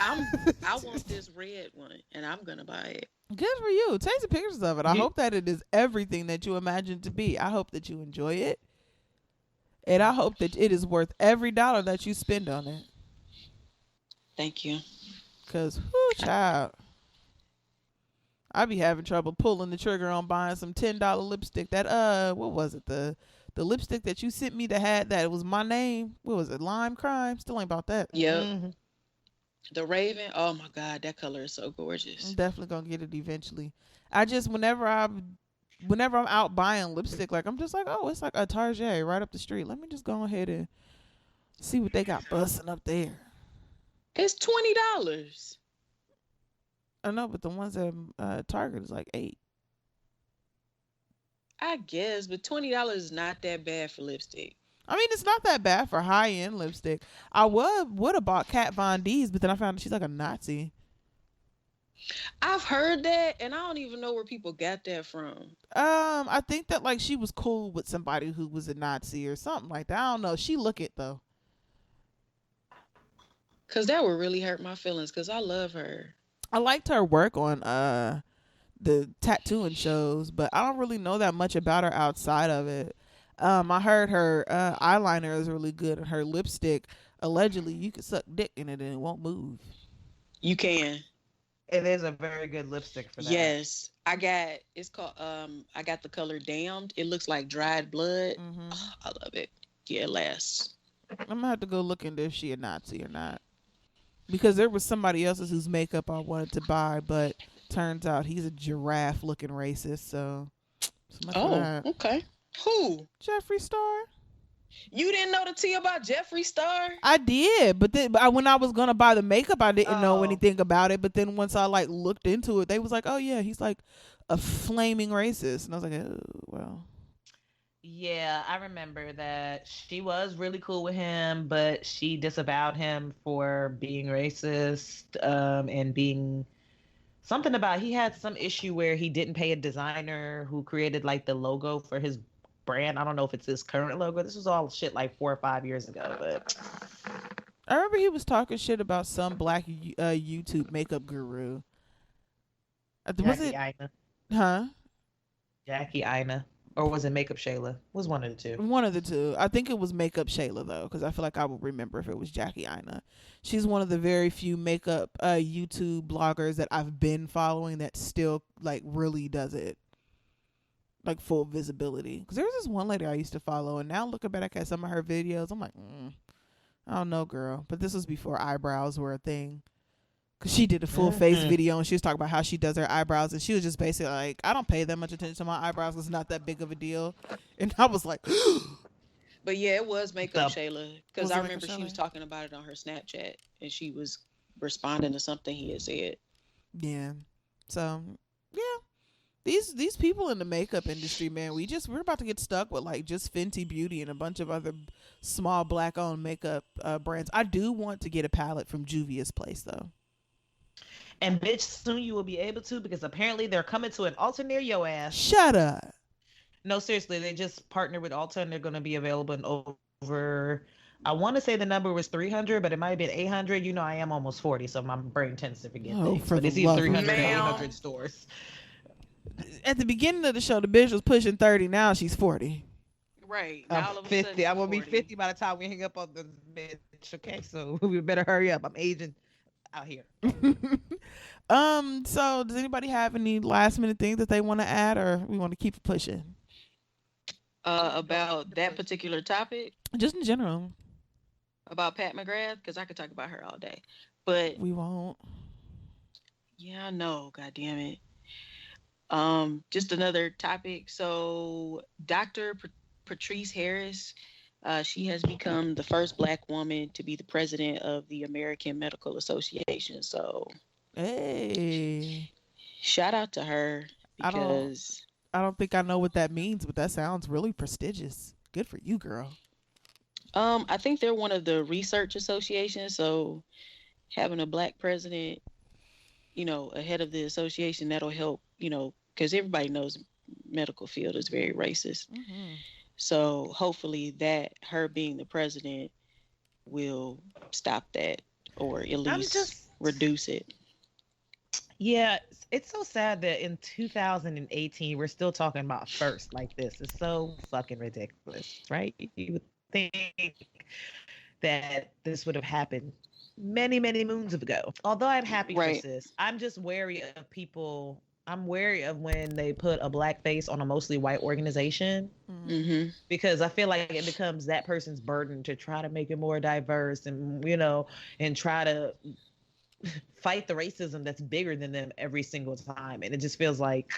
I want this red one, and I'm gonna buy it. Good for you. Take some pictures of it. I hope that it is everything that you imagine it to be. I hope that you enjoy it. And I hope that it is worth every dollar that you spend on it. Thank you. Because, child, I be having trouble pulling the trigger on buying some $10 lipstick. That, what was it? The lipstick that you sent me that had that, it was my name. What was it? Lime Crime? Still ain't about that. Yep. Mm-hmm. The Raven. Oh my God, that color is so gorgeous. I'm definitely gonna get it eventually. I just whenever I'm out buying lipstick, like I'm just like, oh, it's like a Target right up the street. Let me just go ahead and see what they got busting up there. It's $20. I know, but the ones at Target is like $8. I guess, but $20 is not that bad for lipstick. I mean, it's not that bad for high end lipstick. I would have bought Kat Von D's, but then I found out she's like a Nazi. I've heard that, and I don't even know where people got that from. I think that like she was cool with somebody who was a Nazi or something like that. I don't know. She look it though. Cause that would really hurt my feelings. Cause I love her. I liked her work on the tattooing shows, but I don't really know that much about her outside of it. I heard her eyeliner is really good, and her lipstick, allegedly, you can suck dick in it and it won't move. You can. It is a very good lipstick for that. Yes, I got. It's called. I got the color Damned. It looks like dried blood. Mm-hmm. Oh, I love it. Yeah, it lasts. I'm gonna have to go look into if she a Nazi or not, because there was somebody else's whose makeup I wanted to buy, but turns out he's a giraffe-looking racist. So much for that. Okay. Who? Jeffree Star. You didn't know the tea about Jeffree Star? I did, but then when I was gonna buy the makeup, I didn't know anything about it. But then once I like looked into it, they was like, "Oh yeah, he's like a flaming racist," and I was like, "Oh well." Yeah, I remember that she was really cool with him, but she disavowed him for being racist, and being something about he had some issue where he didn't pay a designer who created like the logo for his brand. I don't know if it's his current logo. This was all shit like 4 or 5 years ago, but I remember he was talking shit about some black YouTube makeup guru. Was it? Ina. Huh? Jackie Ina. Or was it Makeup Shayla? Was one of the two. One of the two. I think it was Makeup Shayla though, because I feel like I would remember if it was Jackie Ina. She's one of the very few makeup YouTube bloggers that I've been following that still like really does it, like full visibility. Because there was this one lady I used to follow, and now looking back at some of her videos, I'm like, I don't know, girl. But this was before eyebrows were a thing. Cause she did a full face video and she was talking about how she does her eyebrows, and she was just basically like, I don't pay that much attention to my eyebrows. It's not that big of a deal. And I was like, but yeah, it was Makeup Shayla, because I Was it remember Makeup she was Shayla? talking about it on her Snapchat, and she was responding to something he had said. yeah. So yeah, these people in the makeup industry, man, we're about to get stuck with like just Fenty Beauty and a bunch of other small black owned makeup brands. I do want to get a palette from Juvia's Place though. And bitch, soon you will be able to, because apparently they're coming to an Ulta near your ass. Shut up. No, seriously, they just partnered with Ulta and they're going to be available in over, I want to say the number was 300, but it might have been 800. You know, I am almost 40, so my brain tends to forget things. For But the it's either love of 300 or God. 800 stores. At the beginning of the show, the bitch was pushing 30. Now she's 40. Right. I'm Now all of a 50. sudden, I'm going to be 40. 50 by the time we hang up on the bitch. Okay, so we better hurry up. I'm aging out here. So does anybody have any last minute things that they want to add, or we want to keep it pushing? About that particular topic, Just in general. about Pat McGrath, because I could talk about her all day. But We won't. yeah, I know. God damn it. Just another topic. So Dr. Patrice Harris, she has become the first Black woman to be the president of the American Medical Association. So Hey. shout out to her, because I don't think I know what that means, but that sounds really prestigious. Good for you, girl. I think they're one of the research associations. So having a Black president, ahead of the association, that'll help, because everybody knows medical field is very racist. Mm-hmm. So hopefully that her being the president will stop that, or at least reduce it. Yeah, it's so sad that in 2018 we're still talking about first like this. It's so fucking ridiculous, right? You would think that this would have happened many, many moons ago. Although I'm happy for sis, I'm just wary of people. I'm wary of when they put a Black face on a mostly white organization, because I feel like it becomes that person's burden to try to make it more diverse and, and try to fight the racism that's bigger than them every single time. And it just feels like,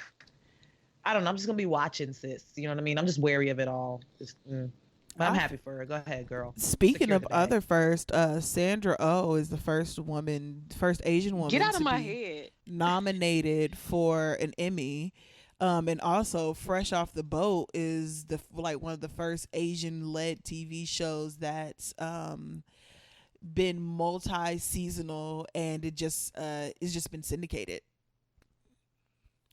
I don't know, I'm just gonna be watching, sis. You know what I mean? I'm just wary of it all. But I'm happy for her. Go ahead, girl. Speaking of other first, Sandra Oh is the first Asian woman Get out to of my be head. nominated for an Emmy. And also, Fresh Off the Boat is one of the first Asian-led TV shows that's been multi-seasonal, and it's just been syndicated.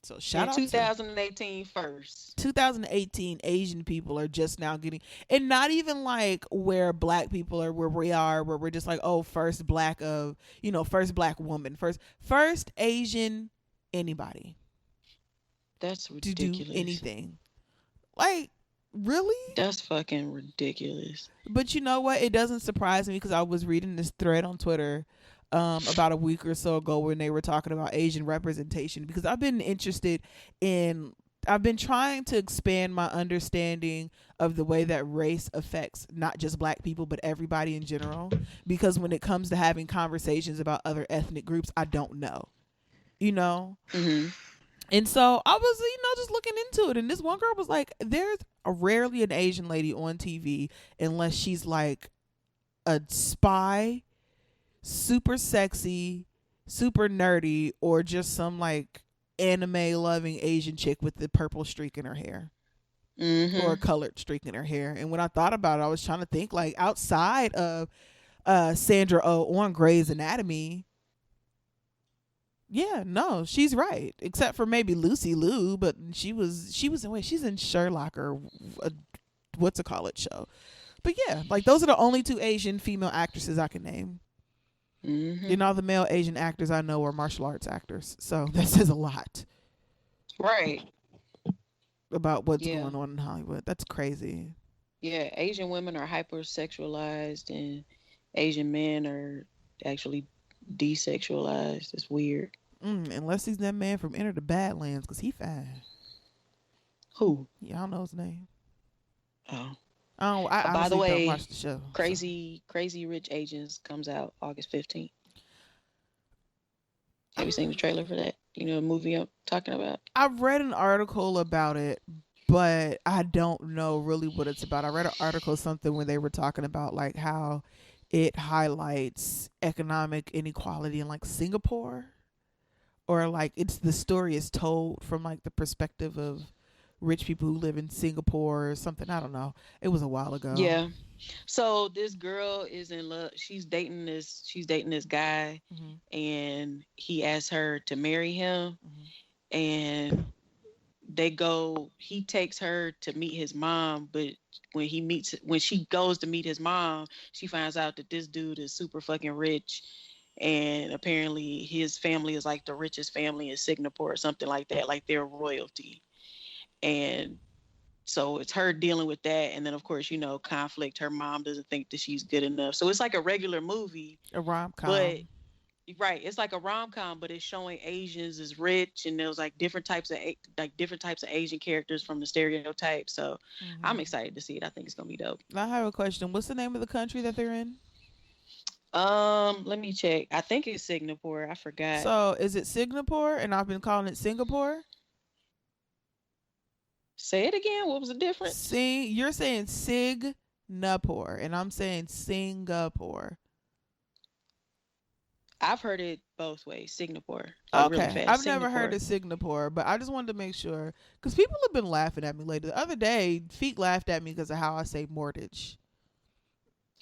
So shout out to 2018 first. 2018. Asian people are just now getting, and not even like where black people are, where we are, where we're just like, oh, first black woman, first Asian anybody That's to ridiculous. do anything. Like, really? That's fucking ridiculous. But you know what? It doesn't surprise me, because I was reading this thread on Twitter about a week or so ago when they were talking about Asian representation, because I've been trying to expand my understanding of the way that race affects not just black people, but everybody in general. Because when it comes to having conversations about other ethnic groups, I don't know, Mm-hmm. And so I was, just looking into it. And this one girl was like, there's rarely an Asian lady on TV unless she's like a spy, super sexy, super nerdy, or just some like anime loving Asian chick with the purple streak in her hair. Mm-hmm. Or a colored streak in her hair. And when I thought about it, I was trying to think, like, outside of Sandra Oh on Grey's Anatomy, yeah, no, she's right. Except for maybe Lucy Liu, but she's in Sherlock, or what's a college show. But yeah, like, those are the only two Asian female actresses I can name. Mm-hmm. And all the male Asian actors I know are martial arts actors. So that says a lot. Right. About what's going on in Hollywood. That's crazy. Yeah, Asian women are hypersexualized and Asian men are actually desexualized. It's weird. Unless he's that man from Enter the Badlands, because he fine. Who? Yeah, I don't know his name. Oh. I by the way, don't watch the show. Crazy Rich Asians comes out August 15th. Have you seen the trailer for that? You know the movie I'm talking about? I've read an article about it, but I don't know really what it's about. I read an article, something when they were talking about like how it highlights economic inequality in like Singapore, or like the story is told from like the perspective of rich people who live in Singapore or something. I don't know. It was a while ago. Yeah. So this girl is in love. She's dating this guy, Mm-hmm. and he asks her to marry him. Mm-hmm. And he takes her to meet his mom, but when she goes to meet his mom, she finds out that this dude is super fucking rich, and apparently his family is like the richest family in Singapore or something like that, like they're royalty. And so it's her dealing with that, and then of course, conflict. Her mom doesn't think that she's good enough, so it's like a regular movie, A rom-com. but right, it's like a rom-com, but it's showing Asians as rich, and there's like different types of Asian characters from the stereotype. So I'm excited to see it. I think it's gonna be dope. I have a question. What's the name of the country that they're in? Let me check. I think it's Singapore. I forgot. So is it Singapore? And I've been calling it Singapore. Say it again. What was the difference? You're saying Singapore, and I'm saying Singapore. I've heard it both ways. Singapore. Okay, really fast. I've never heard of Singapore, but I just wanted to make sure, because people have been laughing at me later. The other day, Feet laughed at me because of how I say mortgage.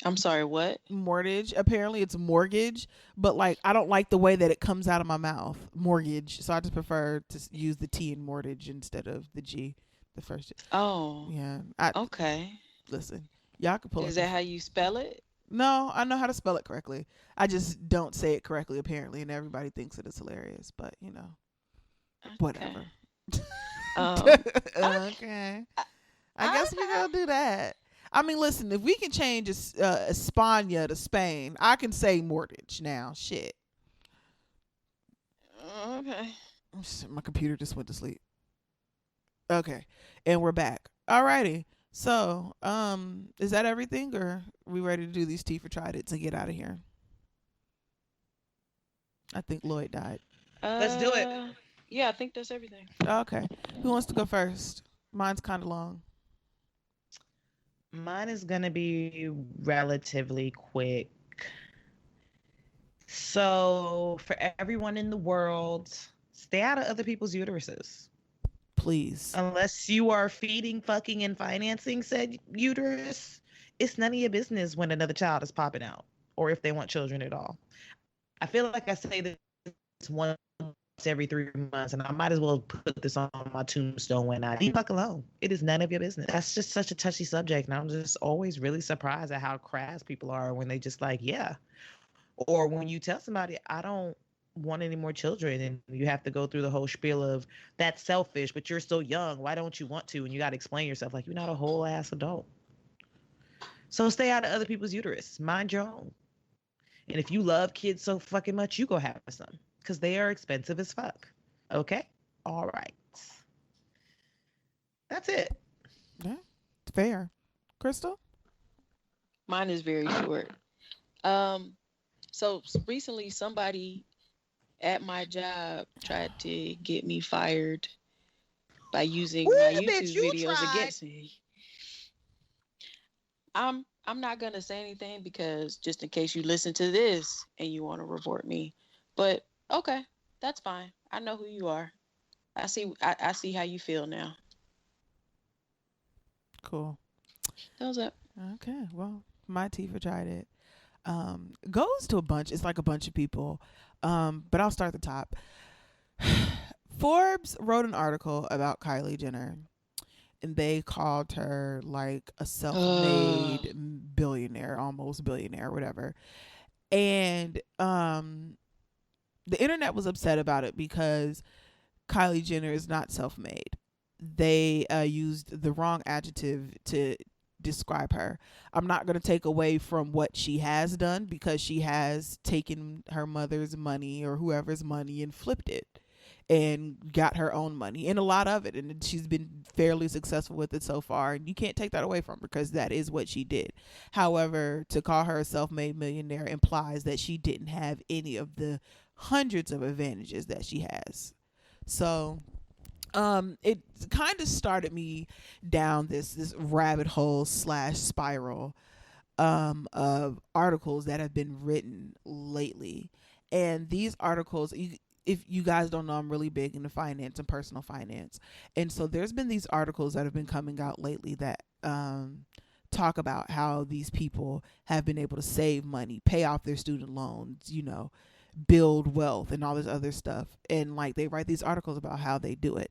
I'm sorry, what? Mortgage. Apparently it's mortgage, but like I don't like the way that it comes out of my mouth. Mortgage. So I just prefer to use the T in mortgage instead of the G, the first. Oh. Yeah. Okay. Listen, y'all can pull it. Is that how you spell it? No, I know how to spell it correctly. I just don't say it correctly, apparently, and everybody thinks it is hilarious. But whatever. Okay. I guess we're gonna do that. I mean, listen, if we can change España to Spain, I can say mortgage now. Shit. Okay. My computer just went to sleep. Okay, and we're back. Alrighty. So, is that everything, or are we ready to do these Tea for Tried It's and get out of here? I think Lloyd died. Let's do it. Yeah, I think that's everything. Okay. Who wants to go first? Mine's kind of long. Mine is going to be relatively quick. So, for everyone in the world, stay out of other people's uteruses. Please. Unless you are feeding, fucking, and financing said uterus, it's none of your business when another child is popping out or if they want children at all. I feel like I say this once every 3 months, and I might as well put this on my tombstone when I leave. Fuck alone. It is none of your business. That's just such a touchy subject, and I'm just always really surprised at how crass people are when they just like, yeah. Or when you tell somebody, I don't want any more children, and you have to go through the whole spiel of that's selfish, but you're so young. Why don't you want to? And you got to explain yourself like you're not a whole ass adult. So stay out of other people's uterus. Mind your own. And if you love kids so fucking much, you go have some because they are expensive as fuck. Okay? All right. That's it. Yeah, fair. Crystal? Mine is very short. So recently somebody at my job tried to get me fired by using my YouTube videos against me. I'm not gonna say anything because just in case you listen to this and you want to report me. But okay, that's fine. I know who you are. I see how you feel now. Cool. That was it. Okay, well, my tea for tried it goes to a bunch. It's like a bunch of people, but I'll start at the top. Forbes wrote an article about Kylie Jenner, and they called her like a self-made billionaire, almost billionaire, whatever. And the internet was upset about it because Kylie Jenner is not self-made. They used the wrong adjective to describe her. I'm not going to take away from what she has done because she has taken her mother's money or whoever's money and flipped it and got her own money and a lot of it, and she's been fairly successful with it so far, and you can't take that away from her because that is what she did. However, to call her a self-made millionaire implies that she didn't have any of the hundreds of advantages that she has. So it kind of started me down this rabbit hole / spiral of articles that have been written lately. And these articles, if you guys don't know, I'm really big into finance and personal finance. And so there's been these articles that have been coming out lately that talk about how these people have been able to save money, pay off their student loans, build wealth and all this other stuff. And like they write these articles about how they do it.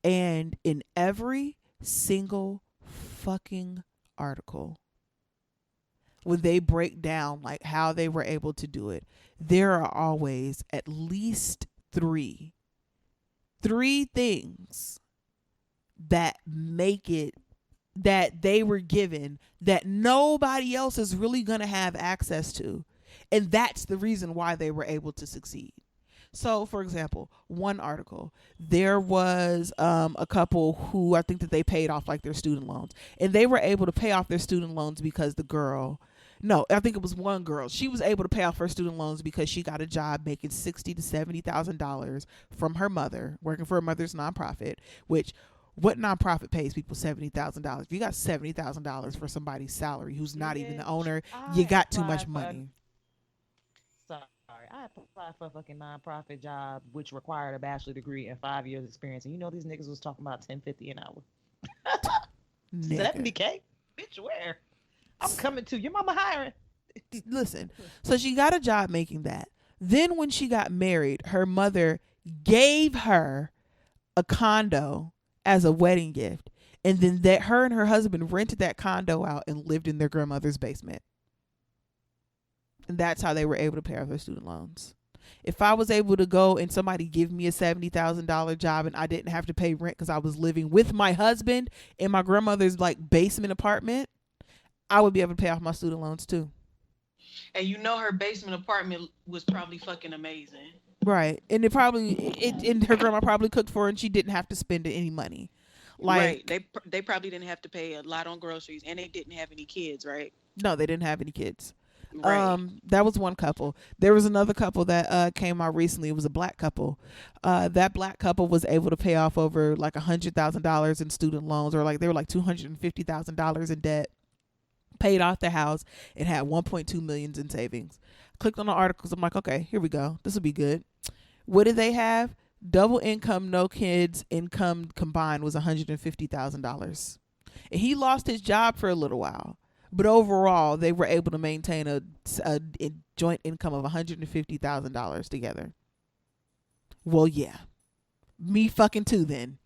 And in every single fucking article, when they break down like how they were able to do it, there are always at least three things that make it that they were given that nobody else is really going to have access to. And that's the reason why they were able to succeed. So, for example, one article, there was a couple who I think that they paid off like their student loans, and they were able to pay off their student loans because I think it was one girl. She was able to pay off her student loans because she got a job making $60,000 to $70,000 from her mother, working for her mother's nonprofit. Which, what nonprofit pays people $70,000? If you got $70,000 for somebody's salary who's not even the owner, you got too much money. Sorry, I applied for a fucking nonprofit job which required a bachelor degree and 5 years experience, and these niggas was talking about $10.50 an hour. $70K, bitch, where? I'm coming to your mama hiring. Listen, so she got a job making that. Then when she got married, her mother gave her a condo as a wedding gift, and then that her and her husband rented that condo out and lived in their grandmother's basement. And that's how they were able to pay off their student loans. If I was able to go and somebody give me a $70,000 job and I didn't have to pay rent because I was living with my husband in my grandmother's like basement apartment, I would be able to pay off my student loans too. And her basement apartment was probably fucking amazing. Right. And and her grandma probably cooked for her and she didn't have to spend any money. Like, right. They probably didn't have to pay a lot on groceries, and they didn't have any kids, right? No, they didn't have any kids. Right. That was one couple. There was another couple that came out recently. It was a black couple. That black couple was able to pay off over like $100,000 in student loans, or like they were like $250,000 in debt. Paid off their house and had 1.2 million in savings. Clicked on the articles. I'm like, okay, here we go. This will be good. What did they have? double income, no kids, income combined was $150,000. And he lost his job for a little while. But overall, they were able to maintain a joint income of $150,000 together. Well, yeah. Me fucking too then.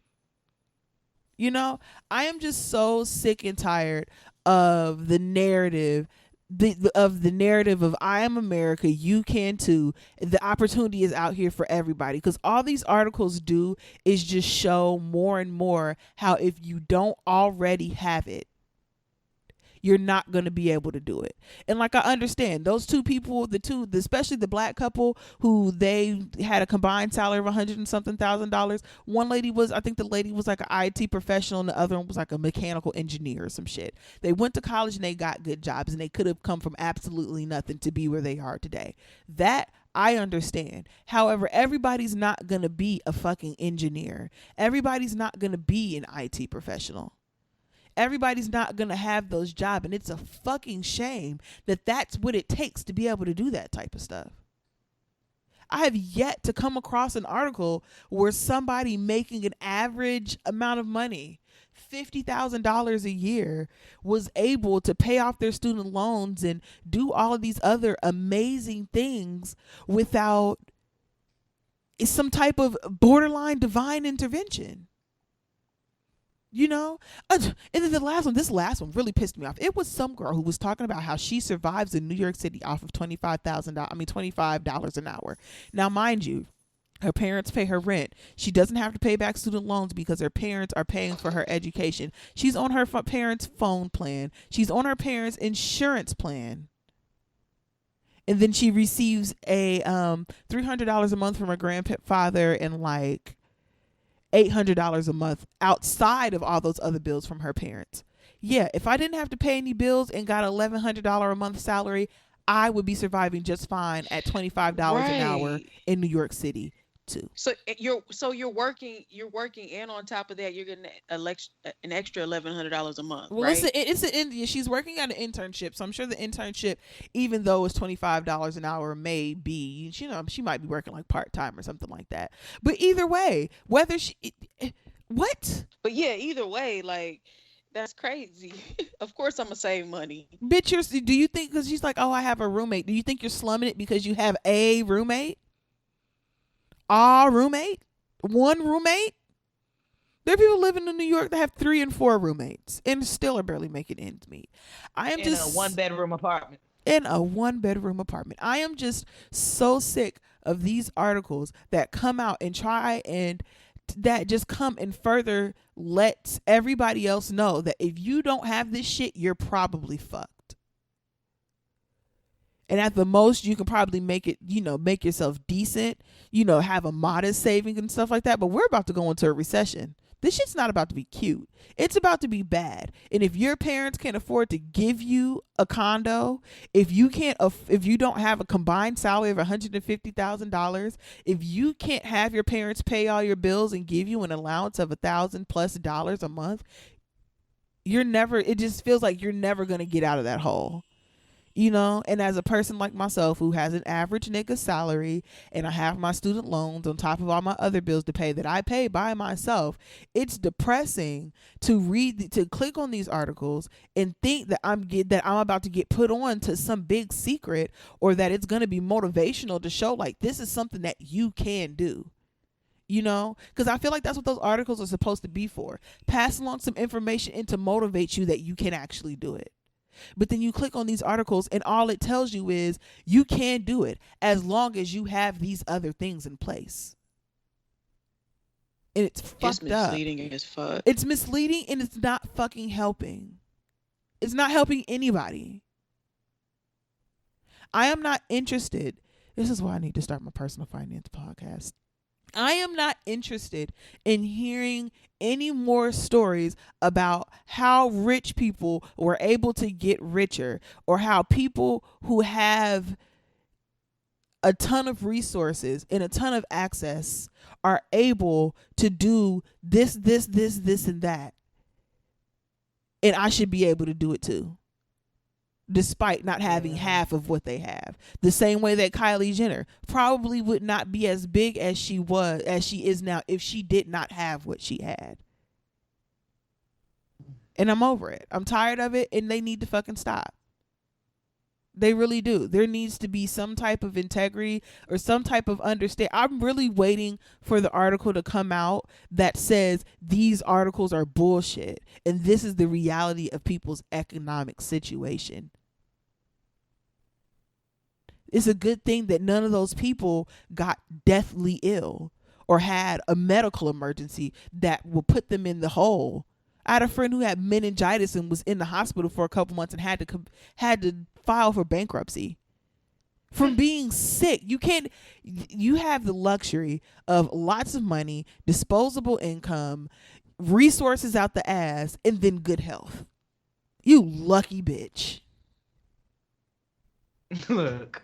You know, I am just so sick and tired of the narrative of I am America, you can too. The opportunity is out here for everybody, because all these articles do is just show more and more how if you don't already have it, you're not going to be able to do it. And like, I understand those two people, especially the black couple who they had a combined salary of $100 and something thousand. One lady I think the lady was like an IT professional and the other one was like a mechanical engineer or some shit. They went to college and they got good jobs, and they could have come from absolutely nothing to be where they are today. That I understand. However, everybody's not going to be a fucking engineer. Everybody's not going to be an IT professional. Everybody's not going to have those jobs. And it's a fucking shame that that's what it takes to be able to do that type of stuff. I have yet to come across an article where somebody making an average amount of money, $50,000 a year, was able to pay off their student loans and do all of these other amazing things without some type of borderline divine intervention. You know, and then this last one really pissed me off. It was some girl who was talking about how she survives in New York City off of $25 an hour. Now, mind you, her parents pay her rent. She doesn't have to pay back student loans because her parents are paying for her education. She's on her parents' phone plan. She's on her parents' insurance plan. And then she receives a $300 a month from her grandfather and like $800 a month outside of all those other bills from her parents. Yeah, if I didn't have to pay any bills and got $1,100 a month salary, I would be surviving just fine at $25 an hour in New York City too. So you're working, and on top of that, you're getting an extra $1,100 a month. Well, right? it's an India. She's working at an internship, so I'm sure the internship, even though it's $25 an hour, may be, you know, she might be working like part time or something like that. But either way, whether what? But yeah, either way, like, that's crazy. Of course, I'm gonna save money. Bitch, do you think, because she's like, oh, I have a roommate. Do you think you're slumming it because you have a roommate? Roommate? One roommate? There are people living in New York that have 3 and 4 roommates and still are barely making ends meet. I am in just a 1-bedroom apartment. In a 1-bedroom apartment. I am just so sick of these articles that come out and try and that just come and further lets everybody else know that if you don't have this shit, you're probably fucked. And at the most, you can probably make it, you know, make yourself decent, you know, have a modest saving and stuff like that. But we're about to go into a recession. This shit's not about to be cute. It's about to be bad. And if your parents can't afford to give you a condo, if you don't have a combined salary of $150,000, if you can't have your parents pay all your bills and give you an allowance of $1,000+ a month, it just feels like you're never going to get out of that hole. You know, and as a person like myself who has an average nigga salary and I have my student loans on top of all my other bills to pay that I pay by myself, it's depressing to click on these articles and think that I'm about to get put on to some big secret, or that it's going to be motivational to show like this is something that you can do. You know, because I feel like that's what those articles are supposed to be for. Pass along some information and to motivate you that you can actually do it. But then you click on these articles and all it tells you is you can do it as long as you have these other things in place. And it's fucked up. It's misleading as fuck. It's misleading and it's not fucking helping. It's not helping anybody. I am not interested. This is why I need to start my personal finance podcast. I am not interested in hearing any more stories about how rich people were able to get richer, or how people who have a ton of resources and a ton of access are able to do this, and that. And I should be able to do it too. despite not having half of what they have. The same way that Kylie Jenner probably would not be as big as she is now if she did not have what she had. And I'm over it. I'm tired of it, and they need to fucking stop. They really do. There needs to be some type of integrity or some type of understand. I'm really waiting for the article to come out that says these articles are bullshit and this is the reality of people's economic situation. It's a good thing that none of those people got deathly ill or had a medical emergency that will put them in the hole. I had a friend who had meningitis and was in the hospital for a couple months and had to file for bankruptcy from being sick. You have the luxury of lots of money, disposable income, resources out the ass, and then good health. You lucky bitch. Look.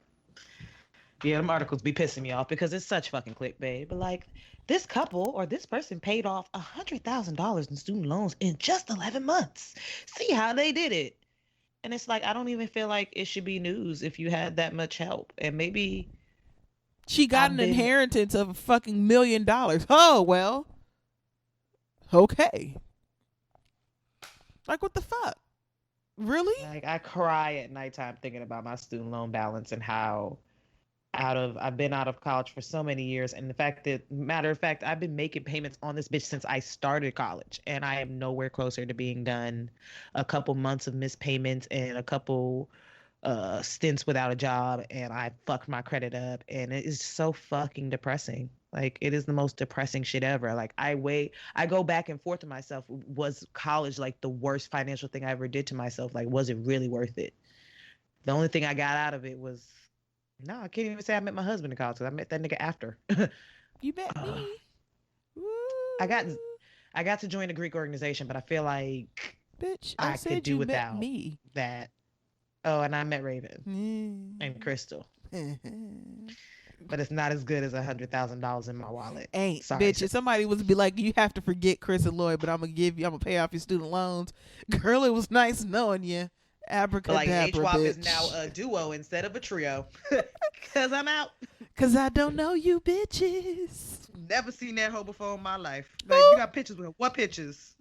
Yeah, them articles be pissing me off because it's such fucking clickbait. But like, this couple or this person paid off $100,000 in student loans in just 11 months. See how they did it. And it's like, I don't even feel like it should be news if you had that much help. And maybe she got an inheritance of fucking $1 million. Oh, well. Okay. Like, what the fuck? Really? Like, I cry at nighttime thinking about my student loan balance and how I've been out of college for so many years, and matter of fact, I've been making payments on this bitch since I started college, and I am nowhere closer to being done. A couple months of missed payments and a couple stints without a job, and I fucked my credit up, and it is so fucking depressing. Like, it is the most depressing shit ever. Like, I go back and forth to myself. Was college like the worst financial thing I ever did to myself? Like, was it really worth it? The only thing I got out of it was, no, I can't even say I met my husband in college because I met that nigga after. You met me. I got to join a Greek organization, but I feel like bitch, I could do without me. That. Oh, and I met Raven and Crystal. But it's not as good as $100,000 in my wallet. Ain't. Sorry, bitch, if somebody was to be like, you have to forget Krys and Lloyd, but I'm gonna pay off your student loans. Girl, it was nice knowing you. Abracadabra, like HWAP bitch. is now a duo instead of a trio. Cause I'm out. Cause I don't know you bitches. Never seen that hoe before in my life. Like, you got pictures with her. What pictures?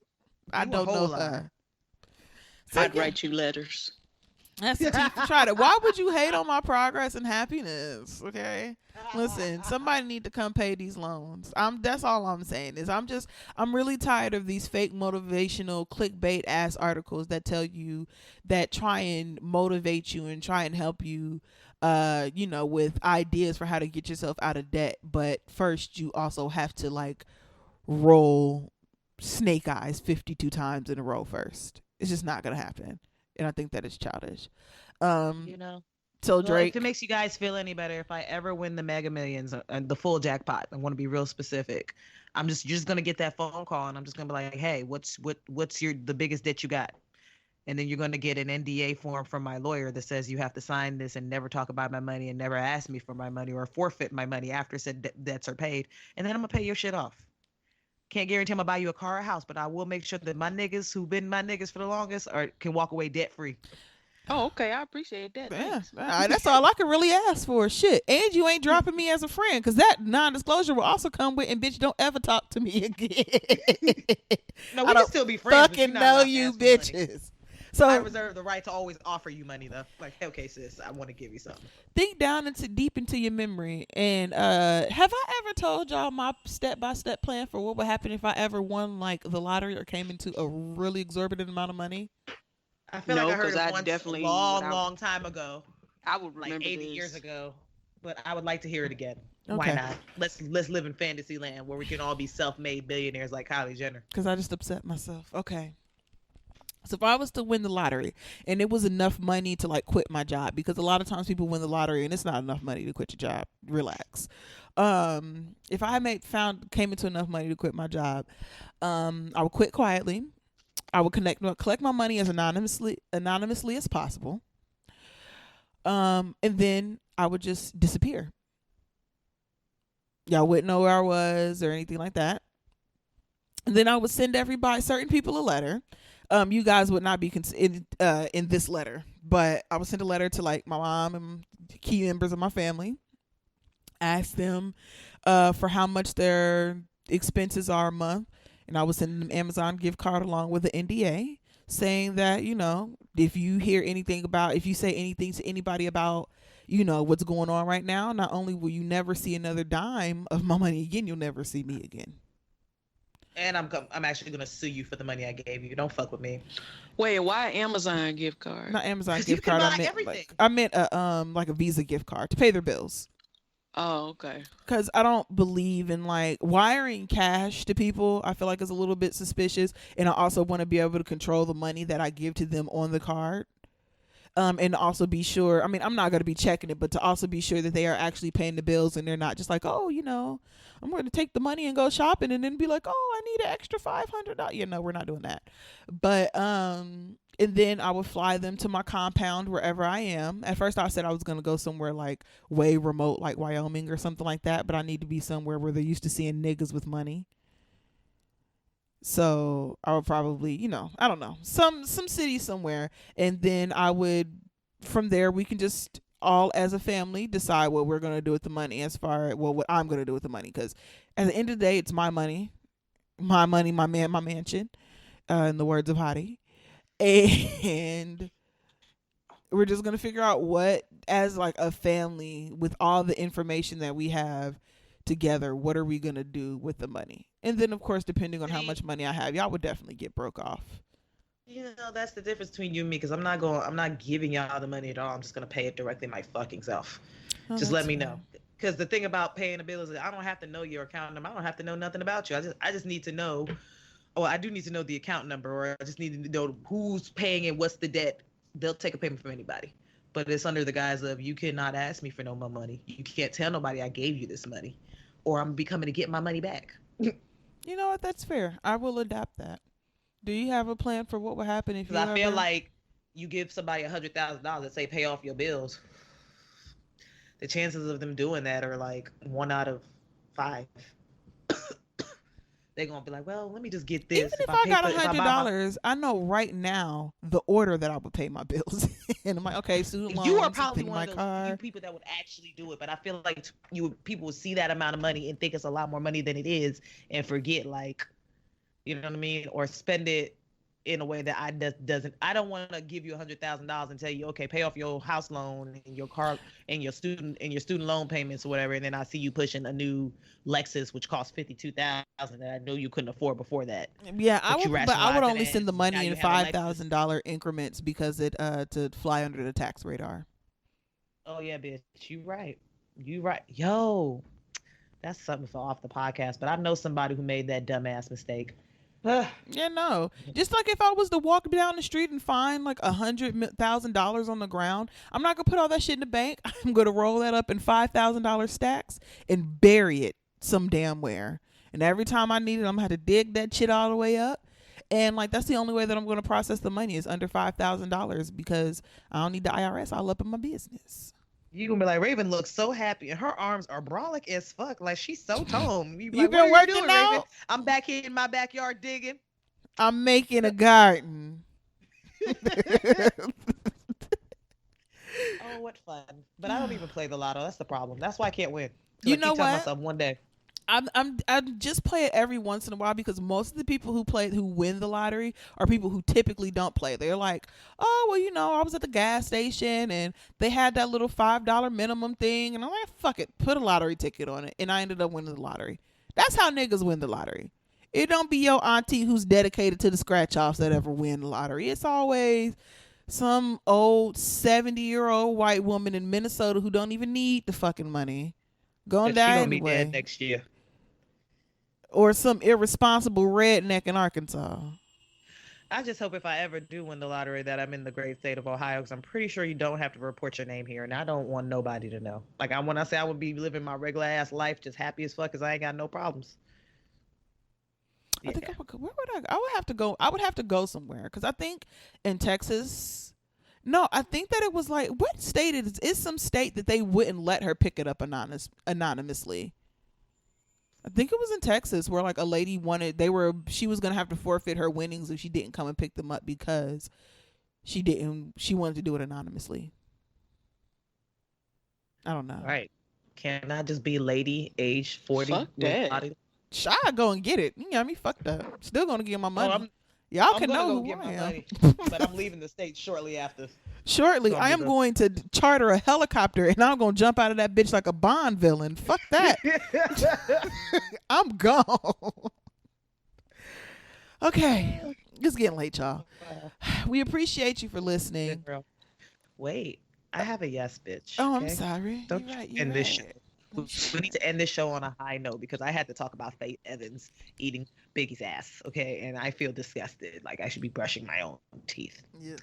I don't know her. So I'd write you letters. That's the T for tried it. Why would you hate on my progress and happiness? Okay, listen, somebody need to come pay these loans. That's all I'm saying is I'm really tired of these fake motivational clickbait ass articles that tell you that try and motivate you and try and help you, with ideas for how to get yourself out of debt. But first, you also have to like roll snake eyes 52 times in a row first. It's just not gonna happen. And I think that is childish. So Drake, if it makes you guys feel any better, if I ever win the Mega Millions and the full jackpot, I want to be real specific. You're just gonna get that phone call, and I'm just gonna be like, "Hey, what's the biggest debt you got?" And then you're gonna get an NDA form from my lawyer that says you have to sign this and never talk about my money and never ask me for my money or forfeit my money after said debts are paid, and then I'm gonna pay your shit off. Can't guarantee I'm gonna buy you a car or a house, but I will make sure that my niggas who've been my niggas for the longest can walk away debt free. Oh, okay. I appreciate that. Yeah, that's all I can really ask for. Shit, and you ain't dropping me as a friend because that non-disclosure will also come with, and bitch, don't ever talk to me again. No, we can still be friends. Fucking know you bitches. So I reserve the right to always offer you money, though. Like, okay, sis, I want to give you something. Think deep into your memory. And have I ever told y'all my step-by-step plan for what would happen if I ever won like the lottery or came into a really exorbitant amount of money? I feel like I heard it once a long time ago. I would remember like 80 this. years ago, but I would like to hear it again. Okay. Why not? Let's live in fantasy land where we can all be self-made billionaires like Kylie Jenner. Because I just upset myself. Okay. So if I was to win the lottery and it was enough money to like quit my job, because a lot of times people win the lottery and it's not enough money to quit your job. Relax. If I came into enough money to quit my job, I would quit quietly. I would collect my money as anonymously as possible. And then I would just disappear. Y'all wouldn't know where I was or anything like that. And then I would send certain people a letter. You guys would not be in this letter, But I would send a letter to like my mom and key members of my family, ask them for how much their expenses are a month, and I would send them Amazon gift card along with the NDA saying that, you know, if you say anything to anybody about, you know, what's going on right now, not only will you never see another dime of my money again, you'll never see me again. And I'm actually gonna sue you for the money I gave you. Don't fuck with me. Wait, why Amazon gift card? Not Amazon 'Cause you gift can card. buy I meant everything. like a Visa gift card to pay their bills. Oh, okay. Because I don't believe in like wiring cash to people. I feel like it's a little bit suspicious, and I also want to be able to control the money that I give to them on the card. And also be sure, I mean, I'm not going to be checking it, but to also be sure that they are actually paying the bills and they're not just like, oh, you know, I'm going to take the money and go shopping and then be like, oh, I need an extra $500. You know, we're not doing that. But, and then I would fly them to my compound wherever I am. At first I said I was going to go somewhere like way remote, like Wyoming or something like that. But I need to be somewhere where they're used to seeing niggas with money. So I would probably, you know, I don't know, some city somewhere. And then I would, from there, we can just all as a family decide what we're going to do with the money what I'm going to do with the money. Because at the end of the day, it's my money, my mansion, in the words of Hottie. And we're just going to figure out what, as like a family, with all the information that we have together, what are we going to do with the money? And then, of course, depending on how much money I have, y'all would definitely get broke off. You know, that's the difference between you and me, because I'm not giving y'all the money at all. I'm just going to pay it directly my fucking self. Just let me know. Because the thing about paying a bill is that I don't have to know your account number. I don't have to know nothing about you. I just need to know. Oh, I do need to know the account number, or I just need to know who's paying and what's the debt. They'll take a payment from anybody. But it's under the guise of, you cannot ask me for no more money. You can't tell nobody I gave you this money, or I'm coming to get my money back. You know what? That's fair. I will adapt that. Do you have a plan for what would happen if you I feel like you give somebody $100,000 and say pay off your bills, the chances of them doing that are like 1 out of 5. They're gonna be like, well, let me just get this. Even if I got $100, I know right now the order that I would pay my bills. And I'm like, okay, student loans. You are probably one my of those car. few people that would actually do it, but I feel like people would see that amount of money and think it's a lot more money than it is, and forget, like, you know what I mean, or spend it in a way that I don't want to give you $100,000 and tell you, okay, pay off your house loan and your car and your student loan payments or whatever, and then I see you pushing a new Lexus which costs $52,000 that I know you couldn't afford before that. Yeah, I would only it send the money now in you have a $5,000 increments because it to fly under the tax radar. Oh yeah, bitch, you right. Yo, that's something for off the podcast, but I know somebody who made that dumbass mistake. Yeah, no. Just like if I was to walk down the street and find like $100,000 on the ground, I'm not gonna put all that shit in the bank. I'm gonna roll that up in $5,000 stacks and bury it some damn where. And every time I need it, I'm gonna have to dig that shit all the way up. And like that's the only way that I'm gonna process the money is under $5,000 because I don't need the IRS all up in my business. You gonna be like, Raven looks so happy and her arms are brolic as fuck. Like she's so toned. You like, been working out? Raven? I'm back here in my backyard digging. I'm making a garden. Oh, what fun! But I don't even play the lotto. That's the problem. That's why I can't win. You know I keep telling what? myself one day. I just play it every once in a while because most of the people who win the lottery are people who typically don't play. They're like, oh, well, you know, I was at the gas station and they had that little $5 minimum thing. And I'm like, fuck it, put a lottery ticket on it. And I ended up winning the lottery. That's how niggas win the lottery. It don't be your auntie who's dedicated to the scratch offs that ever win the lottery. It's always some old 70-year-old white woman in Minnesota who don't even need the fucking money. Going down She gonna anyway. be dead next year. Or some irresponsible redneck in Arkansas. I just hope if I ever do win the lottery that I'm in the great state of Ohio, because I'm pretty sure you don't have to report your name here, and I don't want nobody to know. Like when I say I would be living my regular ass life, just happy as fuck, because I ain't got no problems. I think where would I go? I would have to go somewhere because I think in Texas. No, I think that it was like what state is some state that they wouldn't let her pick it up anonymously. I think it was in Texas where like a lady she was gonna have to forfeit her winnings if she didn't come and pick them up because she didn't. She wanted to do it anonymously. I don't know. Right. Can I just be lady, age 40? Fuck with that. body- Shy go and get it. You got me fucked up. Still gonna get my money. I'm Y'all I'm can gonna know go who get I my am. money, but I'm leaving the state shortly after. Shortly, Gonna I be am the- going to charter a helicopter and I'm gonna jump out of that bitch like a Bond villain. Fuck that. I'm gone. Okay, it's getting late, y'all. We appreciate you for listening. Girl. Wait, I have a yes, bitch. Oh, I'm okay? sorry. Don't You're right. end this show. right. We need to end this show on a high note because I had to talk about Faith Evans eating Biggie's ass, okay? And I feel disgusted. Like I should be brushing my own teeth. Yeah.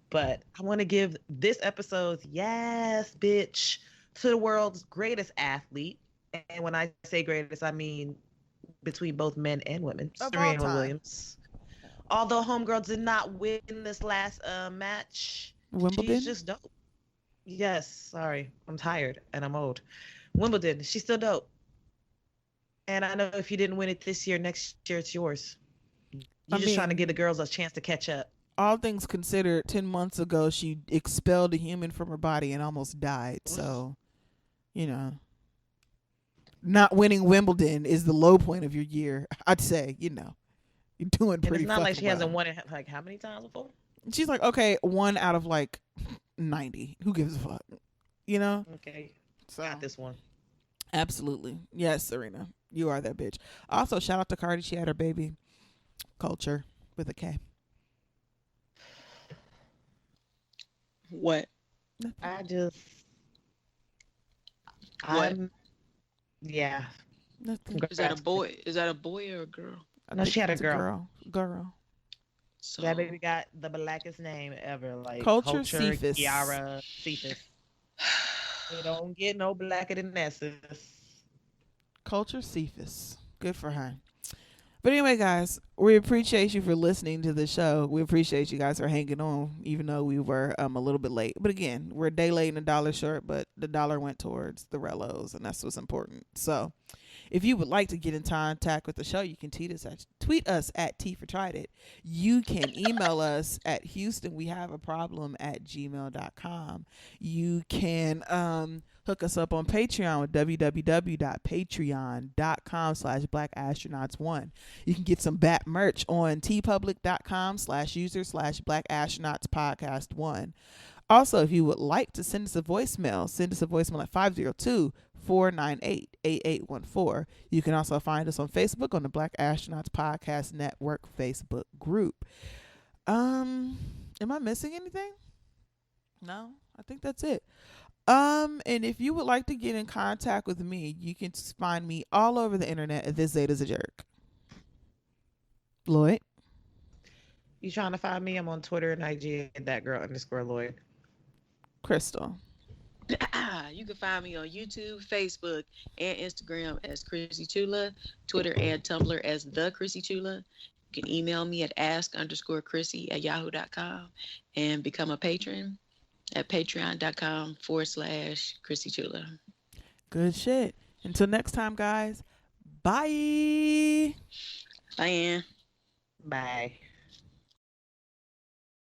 But I want to give this episode's yes, bitch, to the world's greatest athlete. And when I say greatest, I mean between both men and women. Of all Serena time. Williams. Although homegirl did not win this last match, Wimbledon. she's just dope. Yes, sorry. I'm tired and I'm old. Wimbledon, she's still dope. And I know if you didn't win it this year, next year it's yours. You're just trying to give the girls a chance to catch up. All things considered, 10 months ago, she expelled a human from her body and almost died. So, you know, not winning Wimbledon is the low point of your year. I'd say, you know, you're doing And pretty it's not like fucking she hasn't well. won it like how many times before? She's like, okay, 1 out of like 90. Who gives a fuck? You know? Okay, So, got this one. absolutely. Yes, Serena. You are that bitch. Also, shout out to Cardi. She had her baby. Culture with a K. What? I just, What? Yeah. Nothing. Is that a boy? Is that a boy or a girl? I No, think she had a it's girl. Girl. So That baby got the blackest name ever. Like Culture Cephas. Kiara Cephas. They don't get no blacker than that, sis. Culture Cephas. Good for her. But anyway, guys, we appreciate you for listening to the show. We appreciate you guys for hanging on, even though we were a little bit late. But again, we're a day late and $1 short, but the dollar went towards the Rellos, and that's what's important. So if you would like to get in contact with the show, you can tweet us at T for Tried It. You can email us at HoustonWeHaveAProblem@gmail.com. You can hook us up on Patreon with www.patreon.com/blackastronauts1. You can get some BAT merch on tpublic.com/user/blacktronauts podcast1. Also, if you would like to send us a voicemail at 502-498-8814. You can also find us on Facebook on the Black Astronauts Podcast Network Facebook group. Am I missing anything? No, I think that's it. And if you would like to get in contact with me, you can find me all over the internet at This Zeta's a Jerk. Lloyd? You trying to find me? I'm on Twitter and IG at @thatgirl_Lloyd. Crystal? you can find me on YouTube, Facebook, and Instagram as Chrissy Chula, Twitter and Tumblr as the Chrissy Chula. You can email me at ask_Chrissy@yahoo.com and become a patron at patreon.com/Chrissy Chula. Good shit. Until next time, guys. Bye. Bye, Ann. Bye.